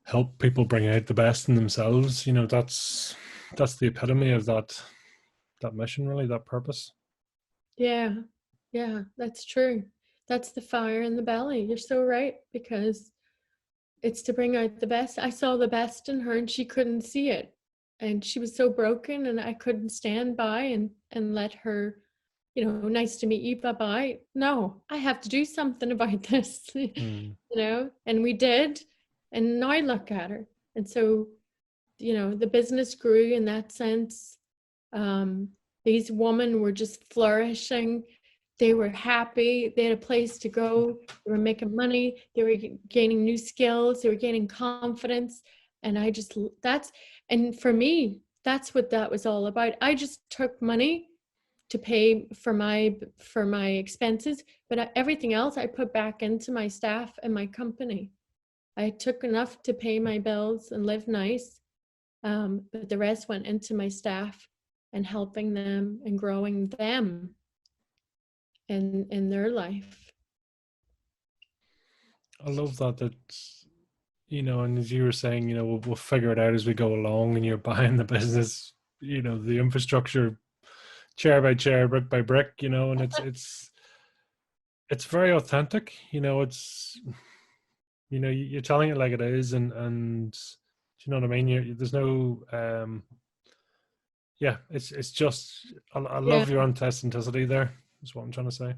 help people bring out the best in themselves. That's the epitome of that mission, really, that purpose. Yeah, that's true. That's the fire in the belly. You're so right, because it's to bring out the best. I saw the best in her, and she couldn't see it. And she was so broken, and I couldn't stand by and let her, nice to meet you, bye-bye. No, I have to do something about this, and we did. And now look at her. And so, the business grew in that sense. These women were just flourishing. They were happy. They had a place to go. They were making money. They were gaining new skills. They were gaining confidence. And and for me, that's what that was all about. I just took money to pay for my expenses, but everything else I put back into my staff and my company. I took enough to pay my bills and live nice, but the rest went into my staff and helping them and growing them in their life. I love that, and as you were saying, we'll figure it out as we go along, and you're buying the business, the infrastructure chair by chair, brick by brick, and it's it's very authentic. It's you're telling it like it is, and do you know what I mean? There's no yeah, it's just I Yeah. love your authenticity there. Is what I'm trying to say.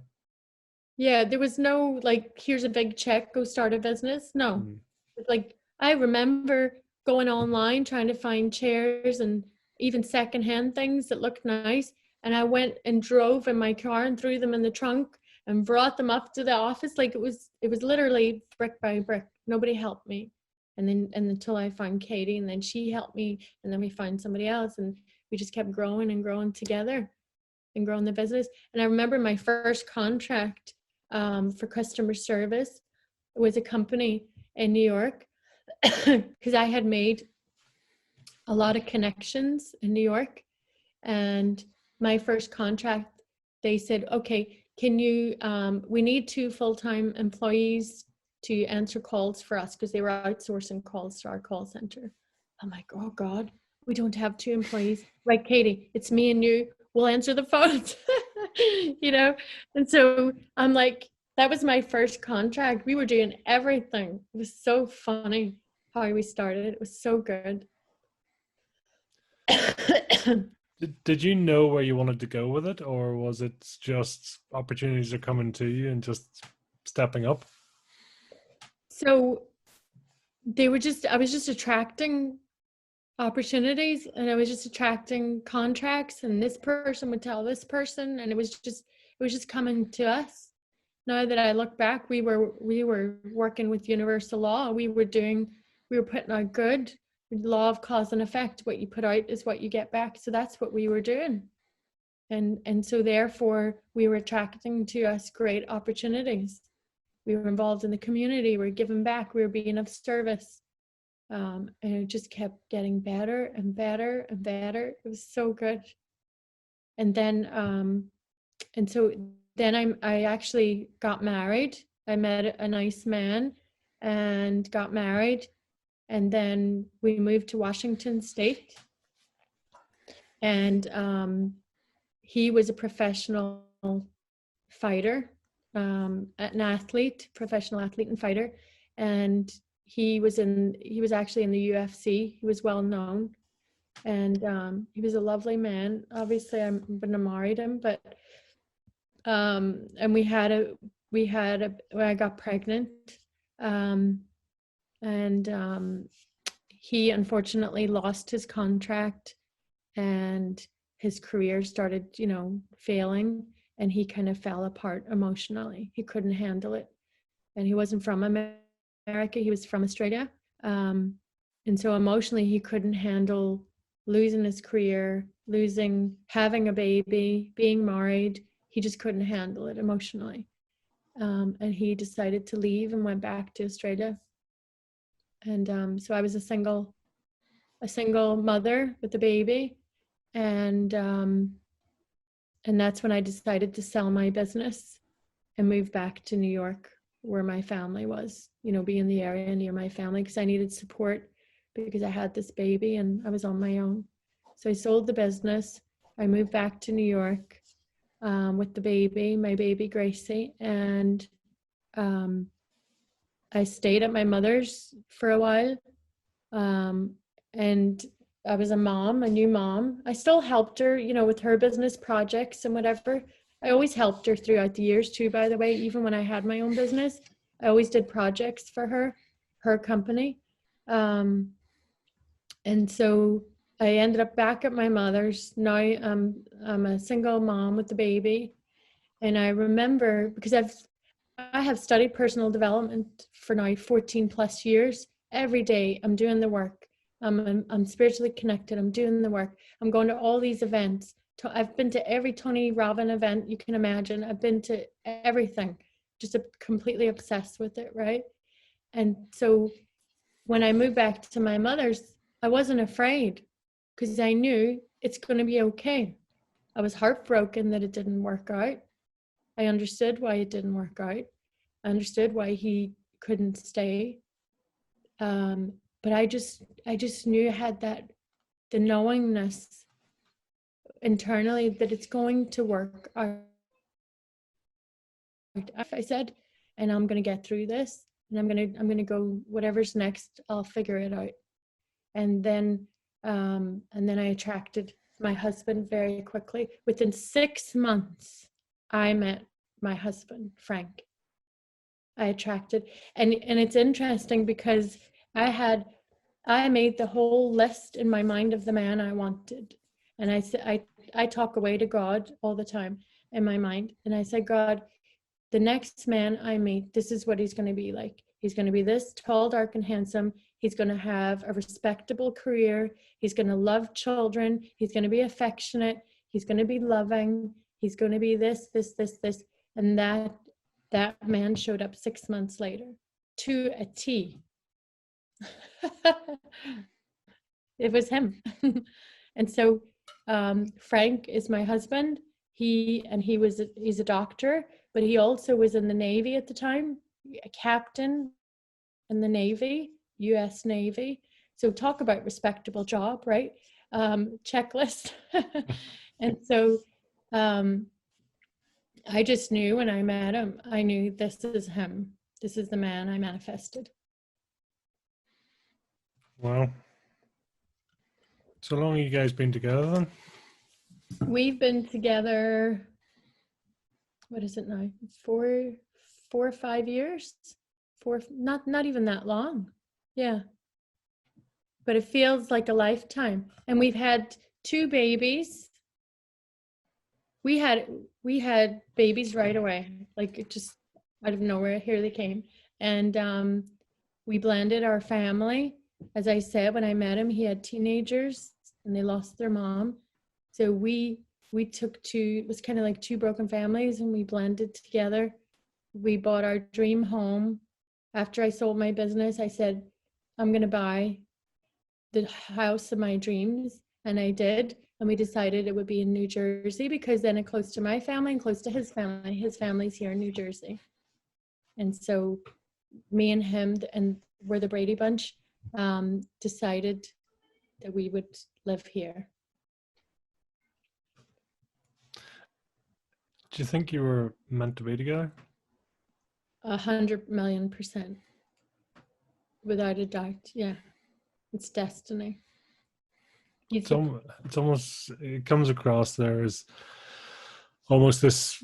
Yeah, there was no like, here's a big check, go start a business. No. Mm. Like, I remember going online trying to find chairs and even secondhand things that looked nice. And I went and drove in my car and threw them in the trunk and brought them up to the office. Like, it was literally brick by brick. Nobody helped me. And until I found Katie, and then she helped me, and then we found somebody else, and we just kept growing and growing together and growing the business. And I remember my first contract for customer service was a company in New York, because I had made a lot of connections in New York. And my first contract, they said, okay, we need 2 full-time employees to answer calls for us, because they were outsourcing calls to our call center. I'm like, oh God, we don't have 2 employees. Right, Katie, it's me and you. We'll answer the phones. And so I'm like, that was my first contract. We were doing everything. It was so funny how we started. It was so good. Did you know where you wanted to go with it, or was it just opportunities are coming to you and just stepping up? So I was just attracting opportunities, and I was just attracting contracts, and this person would tell this person, and it was just coming to us. Now that I look back, we were working with universal law. We were putting out good law of cause and effect. What you put out is what you get back. So that's what we were doing. And so therefore we were attracting to us great opportunities. We were involved in the community, we were giving back, we were being of service. And it just kept getting better and better and better. It was so good. And then and so then I actually got married. I met a nice man and got married. And then we moved to Washington State. And he was a professional fighter, an athlete, professional athlete and fighter. And he was actually in the UFC. He was well known. And he was a lovely man. Obviously, I wouldn't have married him, but and when I got pregnant, um, and he unfortunately lost his contract, and his career started, failing, and he kind of fell apart emotionally. He couldn't handle it, and he wasn't from America. He was from Australia, and so emotionally, he couldn't handle losing his career, having a baby, being married. He just couldn't handle it emotionally. And he decided to leave and went back to Australia. And so I was a single mother with a baby. And that's when I decided to sell my business and move back to New York, where my family was, be in the area near my family, because I needed support, because I had this baby and I was on my own. So I sold the business. I moved back to New York with the baby, my baby Gracie, and I stayed at my mother's for a while. And I was a new mom. I still helped her, with her business projects and whatever. I always helped her throughout the years too, by the way. Even when I had my own business, I always did projects for her company. And so I ended up back at my mother's. Now I'm a single mom with the baby. And I remember, because I have studied personal development for now 14 plus years. Every day I'm doing the work. I'm spiritually connected. I'm doing the work. I'm going to all these events. I've been to every Tony Robbins event you can imagine. I've been to everything, just completely obsessed with it, right? And so when I moved back to my mother's, I wasn't afraid, because I knew it's going to be okay. I was heartbroken that it didn't work out. I understood why it didn't work out. I understood why he couldn't stay. But I just knew I had the knowingness internally that it's going to work out. I said, and I'm going to get through this, and I'm going to go, whatever's next, I'll figure it out. And then I attracted my husband very quickly. Within 6 months, I met my husband, Frank. I attracted, and it's interesting because I made the whole list in my mind of the man I wanted. And I talk away to God all the time in my mind. And I said, God, the next man I meet, this is what he's going to be like. He's going to be this tall, dark, and handsome. He's going to have a respectable career. He's going to love children. He's going to be affectionate. He's going to be loving. He's going to be this, this, this, this. And that man showed up 6 months later to a T. It was him. And so Frank is my husband. He's a doctor, but he also was in the Navy at the time, a captain in the Navy, US Navy. So talk about respectable job, right? Checklist. And so I just knew when I met him, I knew this is him. This is the man I manifested. Wow. So long you guys been together then? We've been together, what is it now? 4 or 5 years? Not even that long. Yeah. But it feels like a lifetime. And we've had 2 babies. We had babies right away. Like, it just out of nowhere, here they came. And we blended our family. As I said, when I met him, he had teenagers and they lost their mom. So we took 2, it was kind of like 2 broken families, and we blended together. We bought our dream home. After I sold my business, I said, I'm going to buy the house of my dreams. And I did. And we decided it would be in New Jersey, because then it's close to my family and close to his family. His family's here in New Jersey. And so me and him, and we're the Brady Bunch, decided that we would live here. Do you think you were meant to be together? 100,000,000%. Without a doubt. Yeah. It's destiny. It's almost, it comes across there as almost this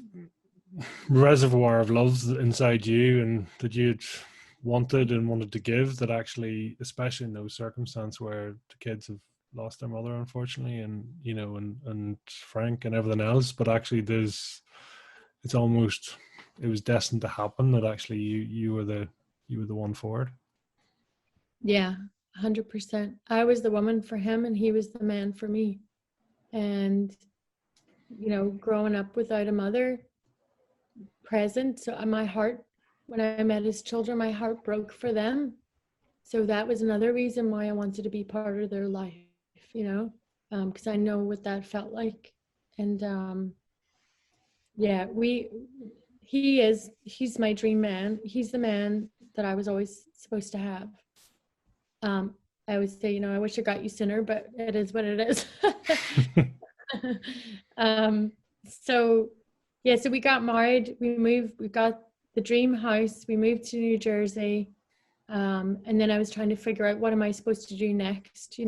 reservoir of love inside you, and that you'd wanted to give, that actually, especially in those circumstances where the kids have lost their mother, unfortunately, and and Frank and everything else, but actually it was destined to happen, that actually you were the one for it. Yeah, 100%. I was the woman for him and he was the man for me. And growing up without a mother present, so my heart, when I met his children, my heart broke for them. So that was another reason why I wanted to be part of their life, because I know what that felt like. And yeah, he's my dream man. He's the man that I was always supposed to have. I always say, I wish I got you sooner, but it is what it is. So yeah, so we got married, we got the dream house, we moved to New Jersey. And then I was trying to figure out, what am I supposed to do next?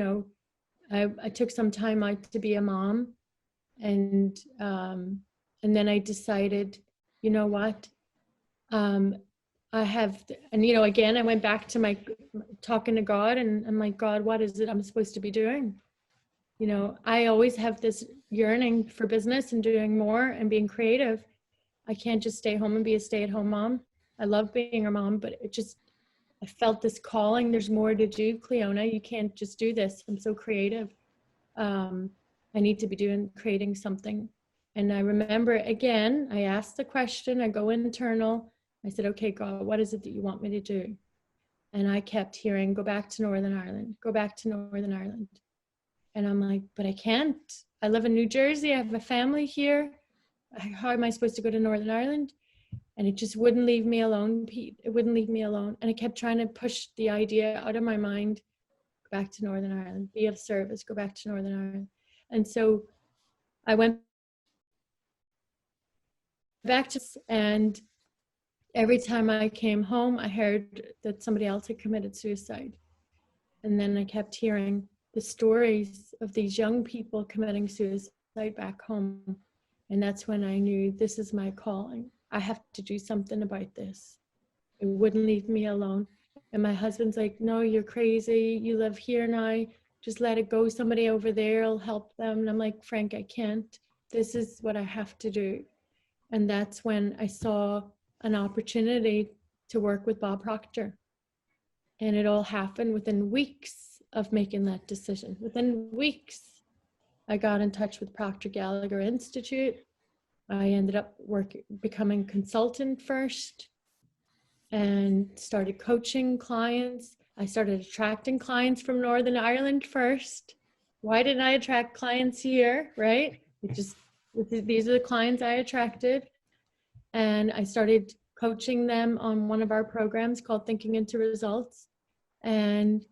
I took some time out to be a mom, and then I decided, you know what? Again, I went back to my talking to God, and I'm like, God, what is it I'm supposed to be doing? I always have this yearning for business and doing more and being creative. I can't just stay home and be a stay-at-home mom. I love being a mom, but I felt this calling. There's more to do, Cliona. You can't just do this. I'm so creative. I need to be creating something. And I remember, again, I asked the question, I go internal. I said, okay, God, what is it that you want me to do? And I kept hearing, go back to Northern Ireland, go back to Northern Ireland. And I'm like, but I can't. I live in New Jersey. I have a family here. How am I supposed to go to Northern Ireland? And it just wouldn't leave me alone, Pete. It wouldn't leave me alone. And I kept trying to push the idea out of my mind. Go back to Northern Ireland, be of service, go back to Northern Ireland. And so I went back to, and Every time I came home, I heard that somebody else had committed suicide. And then I kept hearing the stories of these young people committing suicide back home. And that's when I knew this is my calling. I have to do something about this. It wouldn't leave me alone. And my husband's like, no, you're crazy. You live here now. Just let it go. Somebody over there will help them. And I'm like, Frank, I can't. This is what I have to do. And that's when I saw an opportunity to work with Bob Proctor. And it all happened within weeks of making that decision. Within weeks, I got in touch with Proctor Gallagher Institute. I ended up becoming consultant first and started coaching clients. I started attracting clients from Northern Ireland first. Why didn't I attract clients here, right? These are the clients I attracted. And I started coaching them on one of our programs called Thinking into Results. And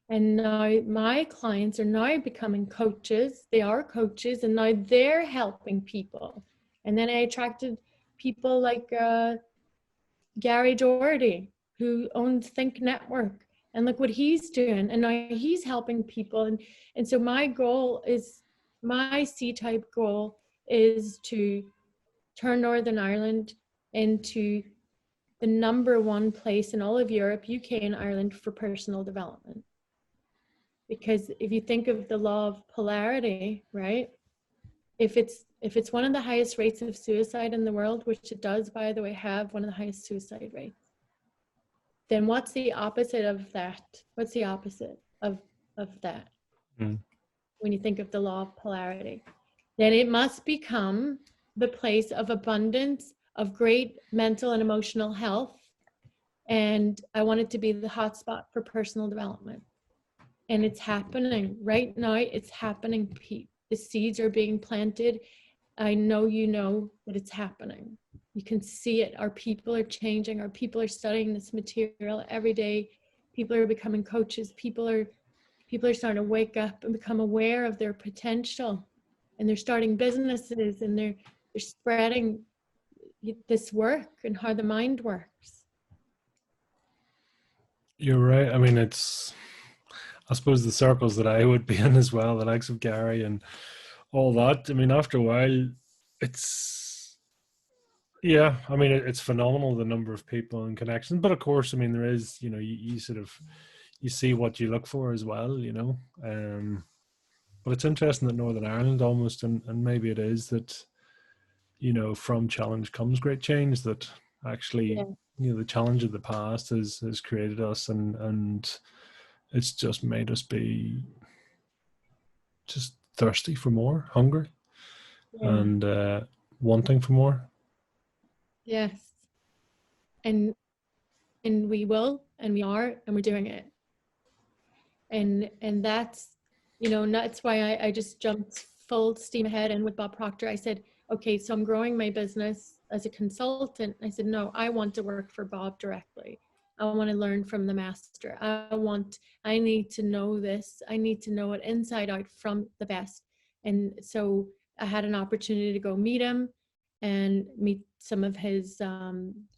now my clients are now becoming coaches. They are coaches, and now they're helping people. And then I attracted people like Gary Doherty, who owns Think Network, and look what he's doing. And now he's helping people. And so my C-type goal is to turn Northern Ireland into the #1 place in all of Europe, UK, and Ireland for personal development. Because if you think of the law of polarity, right? If it's one of the highest rates of suicide in the world, which it does, by the way, have one of the highest suicide rates, then what's the opposite of that? What's the opposite of that? Mm. When you think of the law of polarity, then it must become the place of abundance, of great mental and emotional health. And I want it to be the hotspot for personal development. And it's happening right now. It's happening. The seeds are being planted. I know you know that it's happening. You can see it. Our people are changing. Our people are studying this material every day. People are becoming coaches. People are starting to wake up and become aware of their potential. And they're starting businesses, and they're spreading this work and how the mind works. You're right. I mean, I suppose the circles that I would be in as well, the likes of Gary and all that. I mean, after a while, it's, yeah, I mean, it's phenomenal, the number of people and connections. But of course, I mean, there is, you sort of, you see what you look for as well, but it's interesting that Northern Ireland almost, and maybe it is that, from challenge comes great change, that actually, Yeah. the challenge of the past has created us, and it's just made us be just thirsty for more, hungry, Yeah. and wanting for more. Yes. And we will, and we are, and we're doing it. And that's, that's why I just jumped full steam ahead. And with Bob Proctor, I said, okay, so I'm growing my business as a consultant. I said, no, I want to work for Bob directly. I want to learn from the master. I need to know this. I need to know it inside out from the best. And so I had an opportunity to go meet him and meet some of his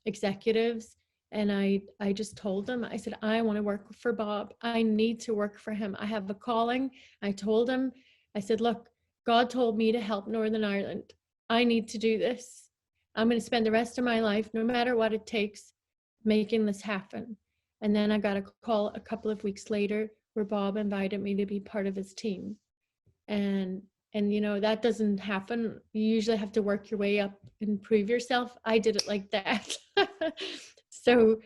executives. And I just told him, I said, I want to work for Bob. I need to work for him. I have a calling. I told him, I said, look, God told me to help Northern Ireland. I need to do this. I'm going to spend the rest of my life, no matter what it takes, making this happen. And then I got a call a couple of weeks later where Bob invited me to be part of his team. And that doesn't happen. You usually have to work your way up and prove yourself. I did it like that. So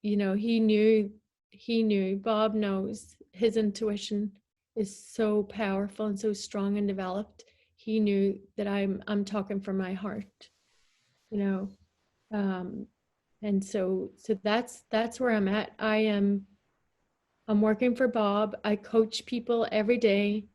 he knew, Bob knows, his intuition is so powerful and so strong and developed. He knew that I'm talking from my heart, and so that's where I'm at. I'm working for Bob. I coach people every day.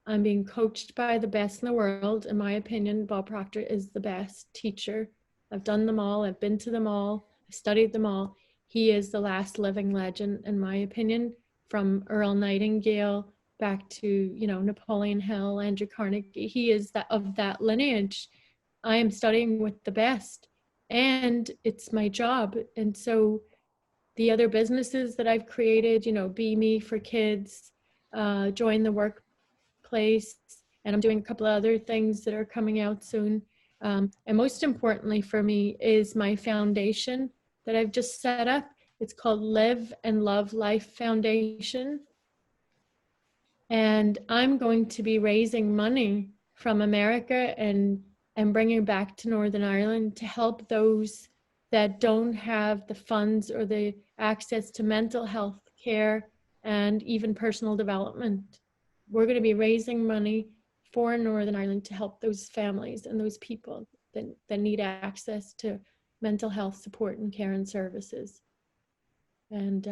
I'm being coached by the best in the world. In my opinion, Bob Proctor is the best teacher. I've done them all. I've been to them all. I studied them all. He is the last living legend, in my opinion, from Earl Nightingale back to, Napoleon Hill, Andrew Carnegie. He is of that lineage. I am studying with the best, and it's my job. And so the other businesses that I've created, you know, Be Me for Kids, Join the Workplace, and I'm doing a couple of other things that are coming out soon. And most importantly for me is my foundation that I've just set up. It's called Live and Love Life Foundation. And I'm going to be raising money from America and bringing back to Northern Ireland to help those that don't have the funds or the access to mental health care and even personal development. We're going to be raising money for Northern Ireland to help those families and those people that need access to mental health support and care and services. And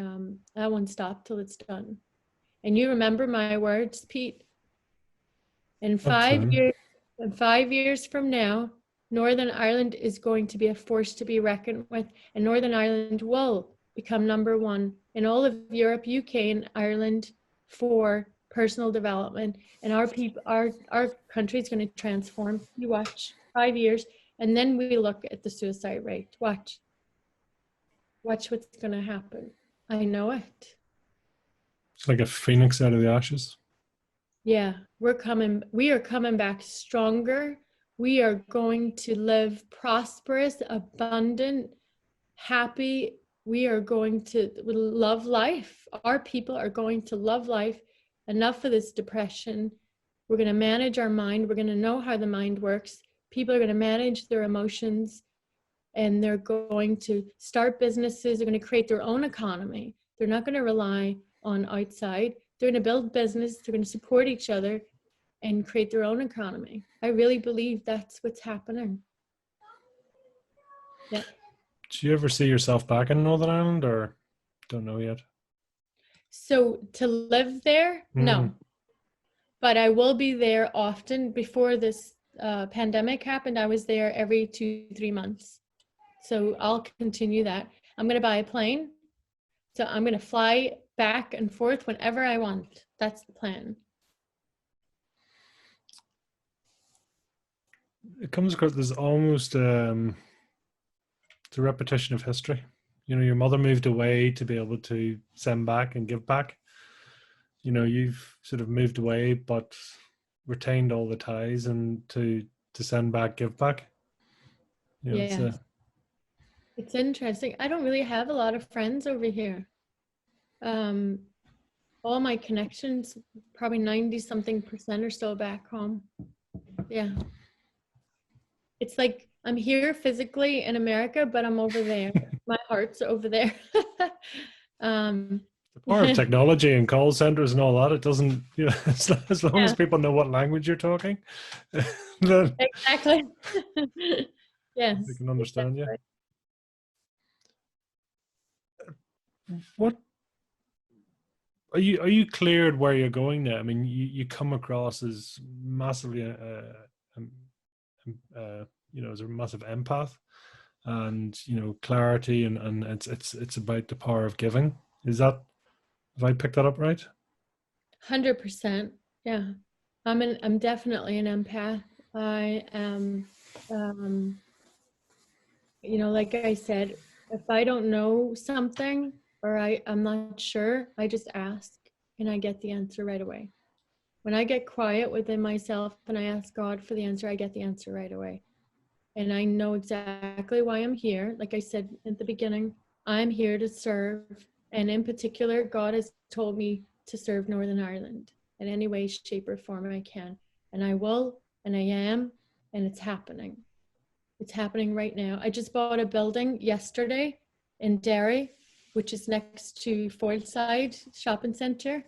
that won't stop till it's done. And you remember my words, Pete? In Hope so. 5 years, in 5 years from now, Northern Ireland is going to be a force to be reckoned with, and Northern Ireland will become number one in all of Europe, UK, and Ireland for personal development. And our people, our country is going to transform. You watch 5 years, and then we look at the suicide rate. Watch what's going to happen. I know it. It's like a phoenix out of the ashes. Yeah, we are coming back stronger. We are going to live prosperous, abundant, happy. We are going to love life. Our people are going to love life. Enough of this depression. We're going to manage our mind. We're going to know how the mind works. People are going to manage their emotions, and they're going to start businesses. They're going to create their own economy. They're not going to rely on outside. They're going to build business. They're going to support each other and create their own economy. I really believe that's what's happening. Yeah. Do you ever see yourself back in Northern Ireland, or don't know yet? So to live there, no. But I will be there often. Before this pandemic happened, I was there every 2-3 months. So I'll continue that. I'm going to buy a plane. So I'm going to fly back and forth whenever I want. That's the plan. It comes across there's almost it's a repetition of history. You know, your mother moved away to be able to send back and give back. You know, you've sort of moved away but retained all the ties and to send back, give back. You know, Yeah. It's interesting. I don't really have a lot of friends over here. All my connections, probably 90-something% or so back home. Yeah. It's like I'm here physically in America, but I'm over there. My heart's over there. the power of technology and call centers and all that, it doesn't, you know, as long as people know what language you're talking, then exactly. Yes. they can understand exactly. you. What are you cleared where you're going now? I mean, you come across as massively you know, as a massive empath, and you know, clarity, and it's about the power of giving. Is that, have I picked that up right? 100%. Yeah. I'm definitely an empath. I am you know, like I said, if I don't know something or I'm not sure, I just ask and I get the answer right away. When I get quiet within myself and I ask God for the answer, I get the answer right away. And I know exactly why I'm here. Like I said at the beginning, I'm here to serve. And in particular, God has told me to serve Northern Ireland in any way, shape, or form I can. And I will, and I am, and it's happening. It's happening right now. I just bought a building yesterday in Derry, which is next to Foyleside Shopping Centre.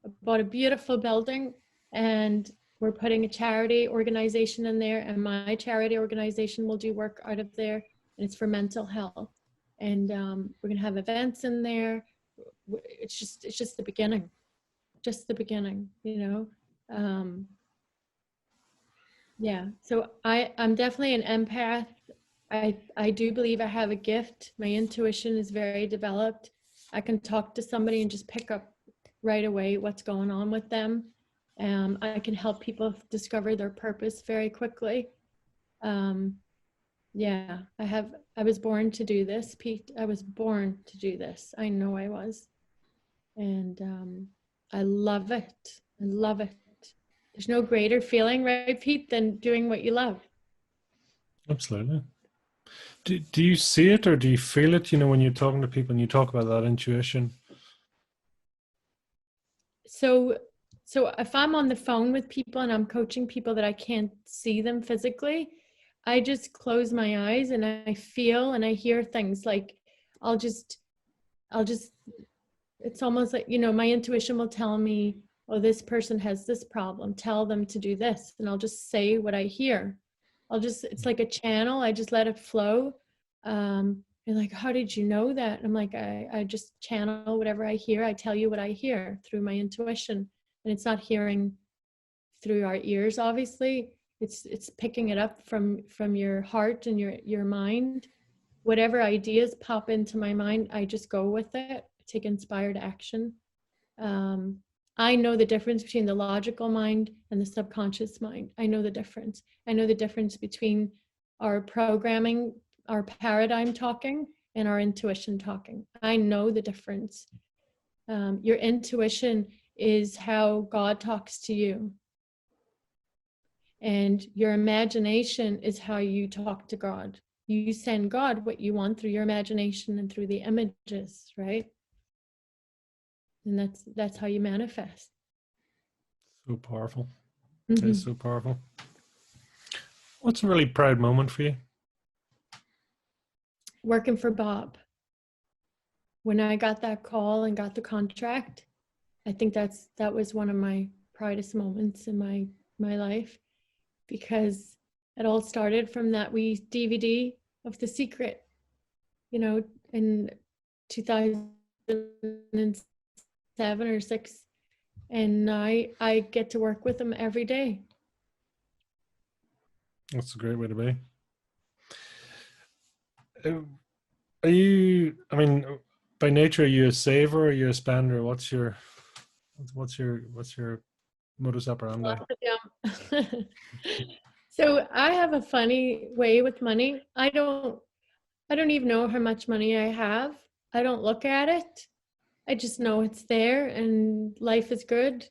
I bought a beautiful building, and we're putting a charity organization in there, and my charity organization will do work out of there, and it's for mental health. And we're gonna have events in there. It's just the beginning, you know. Yeah, so I'm definitely an empath. I do believe I have a gift. My intuition is very developed. I can talk to somebody and just pick up right away what's going on with them. I can help people discover their purpose very quickly. Yeah, I was born to do this, Pete. I was born to do this. I know I was. And I love it. I love it. There's no greater feeling, right, Pete, than doing what you love. Absolutely. Do you see it or do you feel it, when you're talking to people and you talk about that intuition? So if I'm on the phone with people and I'm coaching people that I can't see them physically, I just close my eyes and I feel and I hear things like I'll just it's almost like, my intuition will tell me, oh, this person has this problem, tell them to do this, and I'll just say what I hear. It's like a channel, I just let it flow. You're like, how did you know that? And I'm like, I just channel whatever I hear. I tell you what I hear through my intuition. And it's not hearing through our ears, obviously. It's picking it up from your heart and your mind. Whatever ideas pop into my mind, I just go with it, take inspired action. I know the difference between the logical mind and the subconscious mind. I know the difference. I know the difference between our programming, our paradigm talking, and our intuition talking. I know the difference. Your intuition is how God talks to you. And your imagination is how you talk to God. You send God what you want through your imagination and through the images, right? And that's how you manifest. So powerful. Mm-hmm. It's so powerful. What's a really proud moment for you? Working for Bob. When I got that call and got the contract, I think that was one of my proudest moments in my life, because it all started from that wee DVD of The Secret, in 2007 or 6, and I get to work with him every day. That's a great way to be. Are you, by nature, are you a saver or are you a spender? What's your modus operandi? So I have a funny way with money. I don't even know how much money I have. I don't look at it. I just know it's there and life is good.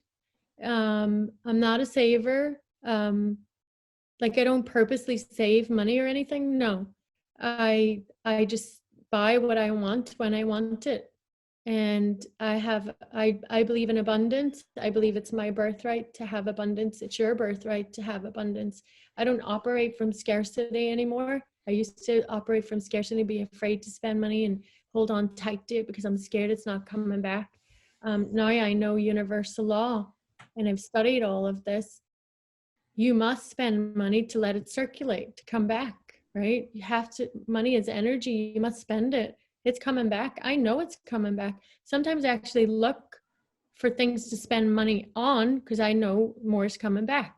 I'm not a saver. Like, I don't purposely save money or anything. No, I just buy what I want when I want it. And I believe in abundance. I believe it's my birthright to have abundance. It's your birthright to have abundance. I don't operate from scarcity anymore. I used to operate from scarcity, be afraid to spend money and hold on tight to it because I'm scared it's not coming back. Now I know universal law, and I've studied all of this. You must spend money to let it circulate, to come back, right? You have to, money is energy. You must spend it. It's coming back. I know it's coming back. Sometimes I actually look for things to spend money on because I know more is coming back.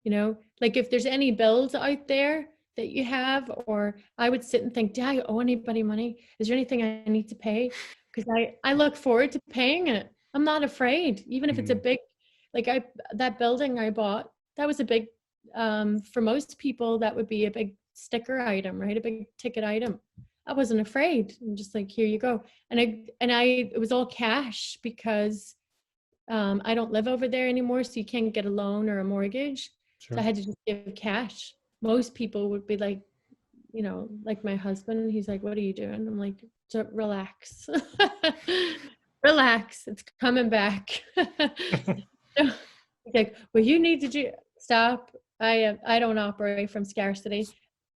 Like if there's any bills out there that you have, or I would sit and think, do I owe anybody money? Is there anything I need to pay? Because I look forward to paying it. I'm not afraid, even if it's a big, like that building I bought, that was a big, for most people, that would be a big sticker item, right? A big ticket item. I wasn't afraid. I'm just like, here you go. And it was all cash because I don't live over there anymore. So you can't get a loan or a mortgage. Sure. So I had to just give cash. Most people would be like, like my husband, he's like, what are you doing? I'm like, relax. Relax, it's coming back. Like, well, you need to stop. I don't operate from scarcity.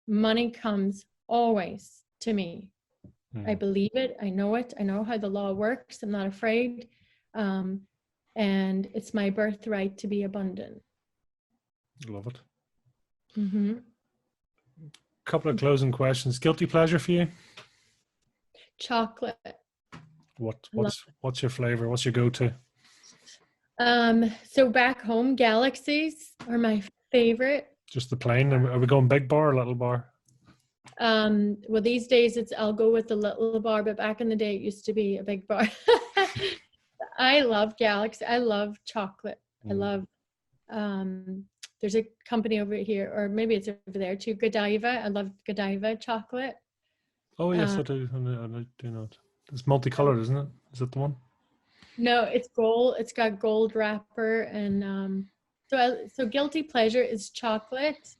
Money comes always to me. I believe it. I know it. I know how the law works. I'm not afraid. And it's my birthright to be abundant. Love it. Mm-hmm. Couple of closing questions. Guilty pleasure for you? Chocolate. What's your flavor? What's your go-to? So back home, galaxies are my favorite. Just the plain? Are we going big bar or little bar? Well, these days I'll go with the little bar, but back in the day it used to be a big bar. I love galaxy. I love chocolate. I love there's a company over here, or maybe it's over there too, Godiva. I love Godiva chocolate. Oh yes, I do. I do not. It's multicolored, isn't it? Is that the one? No, it's gold. It's got gold wrapper, and so guilty pleasure is chocolate.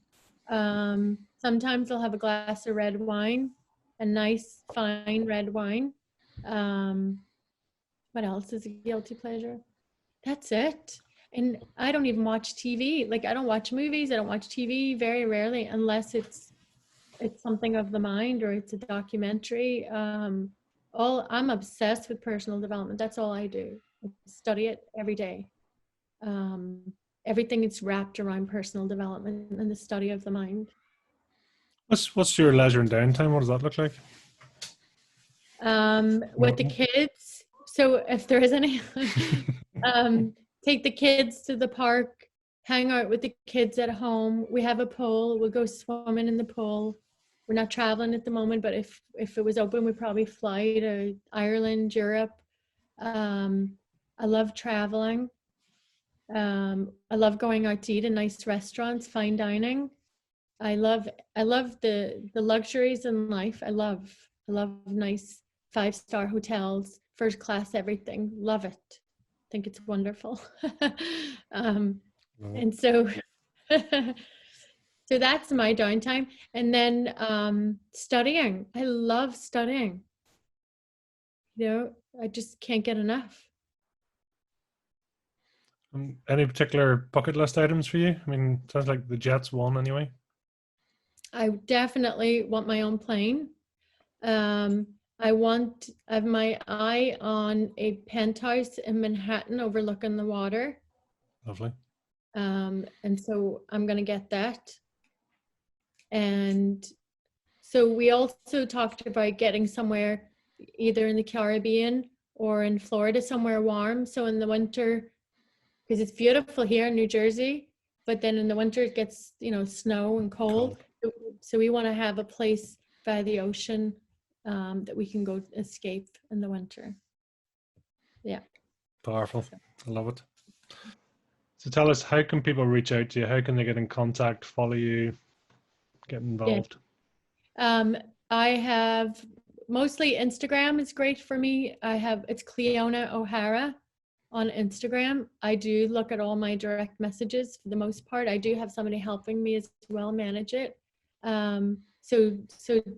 Sometimes I'll have a glass of red wine, a nice fine red wine. What else is a guilty pleasure? That's it. And I don't even watch TV. Like, I don't watch movies. I don't watch TV very rarely, unless it's something of the mind or it's a documentary. I'm obsessed with personal development. That's all I do. I study it every day. Everything is wrapped around personal development and the study of the mind. What's your leisure and downtime? What does that look like? With the kids. So if there is any, take the kids to the park, hang out with the kids at home. We have a pool. We'll go swimming in the pool. We're not traveling at the moment, but if it was open, we'd probably fly to Ireland, Europe. I love traveling. I love going out to eat in nice restaurants, fine dining. I love the luxuries in life. I love nice 5-star hotels, first class everything. Love it. Think it's wonderful. And so so that's my downtime. And then studying. I love studying. You know, I just can't get enough. Any particular bucket list items for you? I mean, sounds like the jet's one anyway. I definitely want my own plane. I have my eye on a penthouse in Manhattan overlooking the water. Lovely. And so I'm going to get that. And so we also talked about getting somewhere either in the Caribbean or in Florida, somewhere warm. So in the winter, because it's beautiful here in New Jersey, but then in the winter it gets, snow and cold. So we want to have a place by the ocean that we can go escape in the winter. Yeah. Powerful. I love it. So tell us, how can people reach out to you? How can they get in contact, follow you, get involved? Yeah. I have mostly Instagram is great for me. It's Cliona Ohara on Instagram. I do look at all my direct messages for the most part. I do have somebody helping me as well manage it. So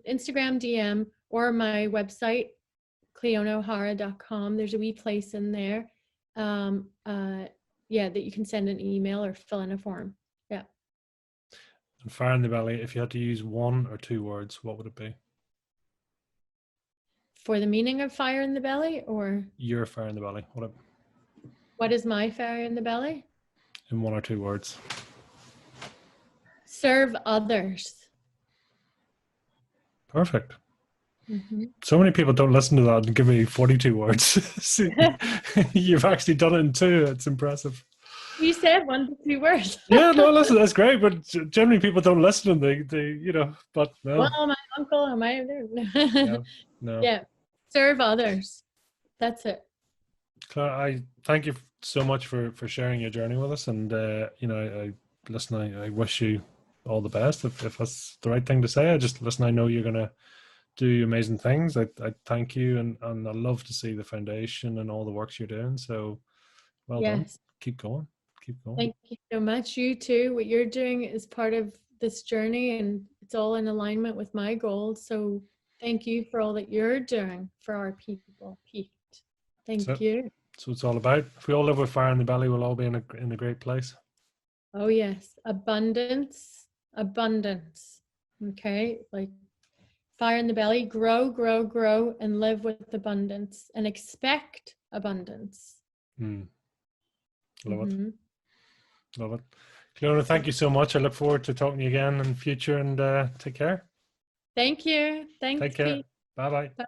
Instagram DM or my website, cleonaohara.com. There's a wee place in there. That you can send an email or fill in a form. Yeah. And fire in the belly, if you had to use 1 or 2 words, what would it be? For the meaning of fire in the belly, or? Your fire in the belly. What is my fire in the belly? In 1 or 2 words. Serve others. Perfect. Mm-hmm. So many people don't listen to that and give me 42 words. You've actually done it in 2. It's impressive. You said 1 to 2 words. Yeah, no, listen, that's great. But generally people don't listen and they but no. Well, my uncle and my no. Yeah. Serve others. That's it. Claire, I thank you so much for sharing your journey with us. And, I wish you all the best. If that's the right thing to say, I know you're going to do amazing things. I thank you. And I love to see the foundation and all the works you're doing. So well done. Keep going. Thank you so much. You too. What you're doing is part of this journey and it's all in alignment with my goals. So thank you for all that you're doing for our people, Pete. Thank you. So it's all about, if we all live with fire in the belly, we'll all be in a great place. Oh yes. Abundance. Okay. Like fire in the belly, grow, and live with abundance and expect abundance. Love it. Love it. Cliona, thank you so much. I look forward to talking to you again in the future, and take care. Thank you. Thanks. Take care. Bye-bye. Bye.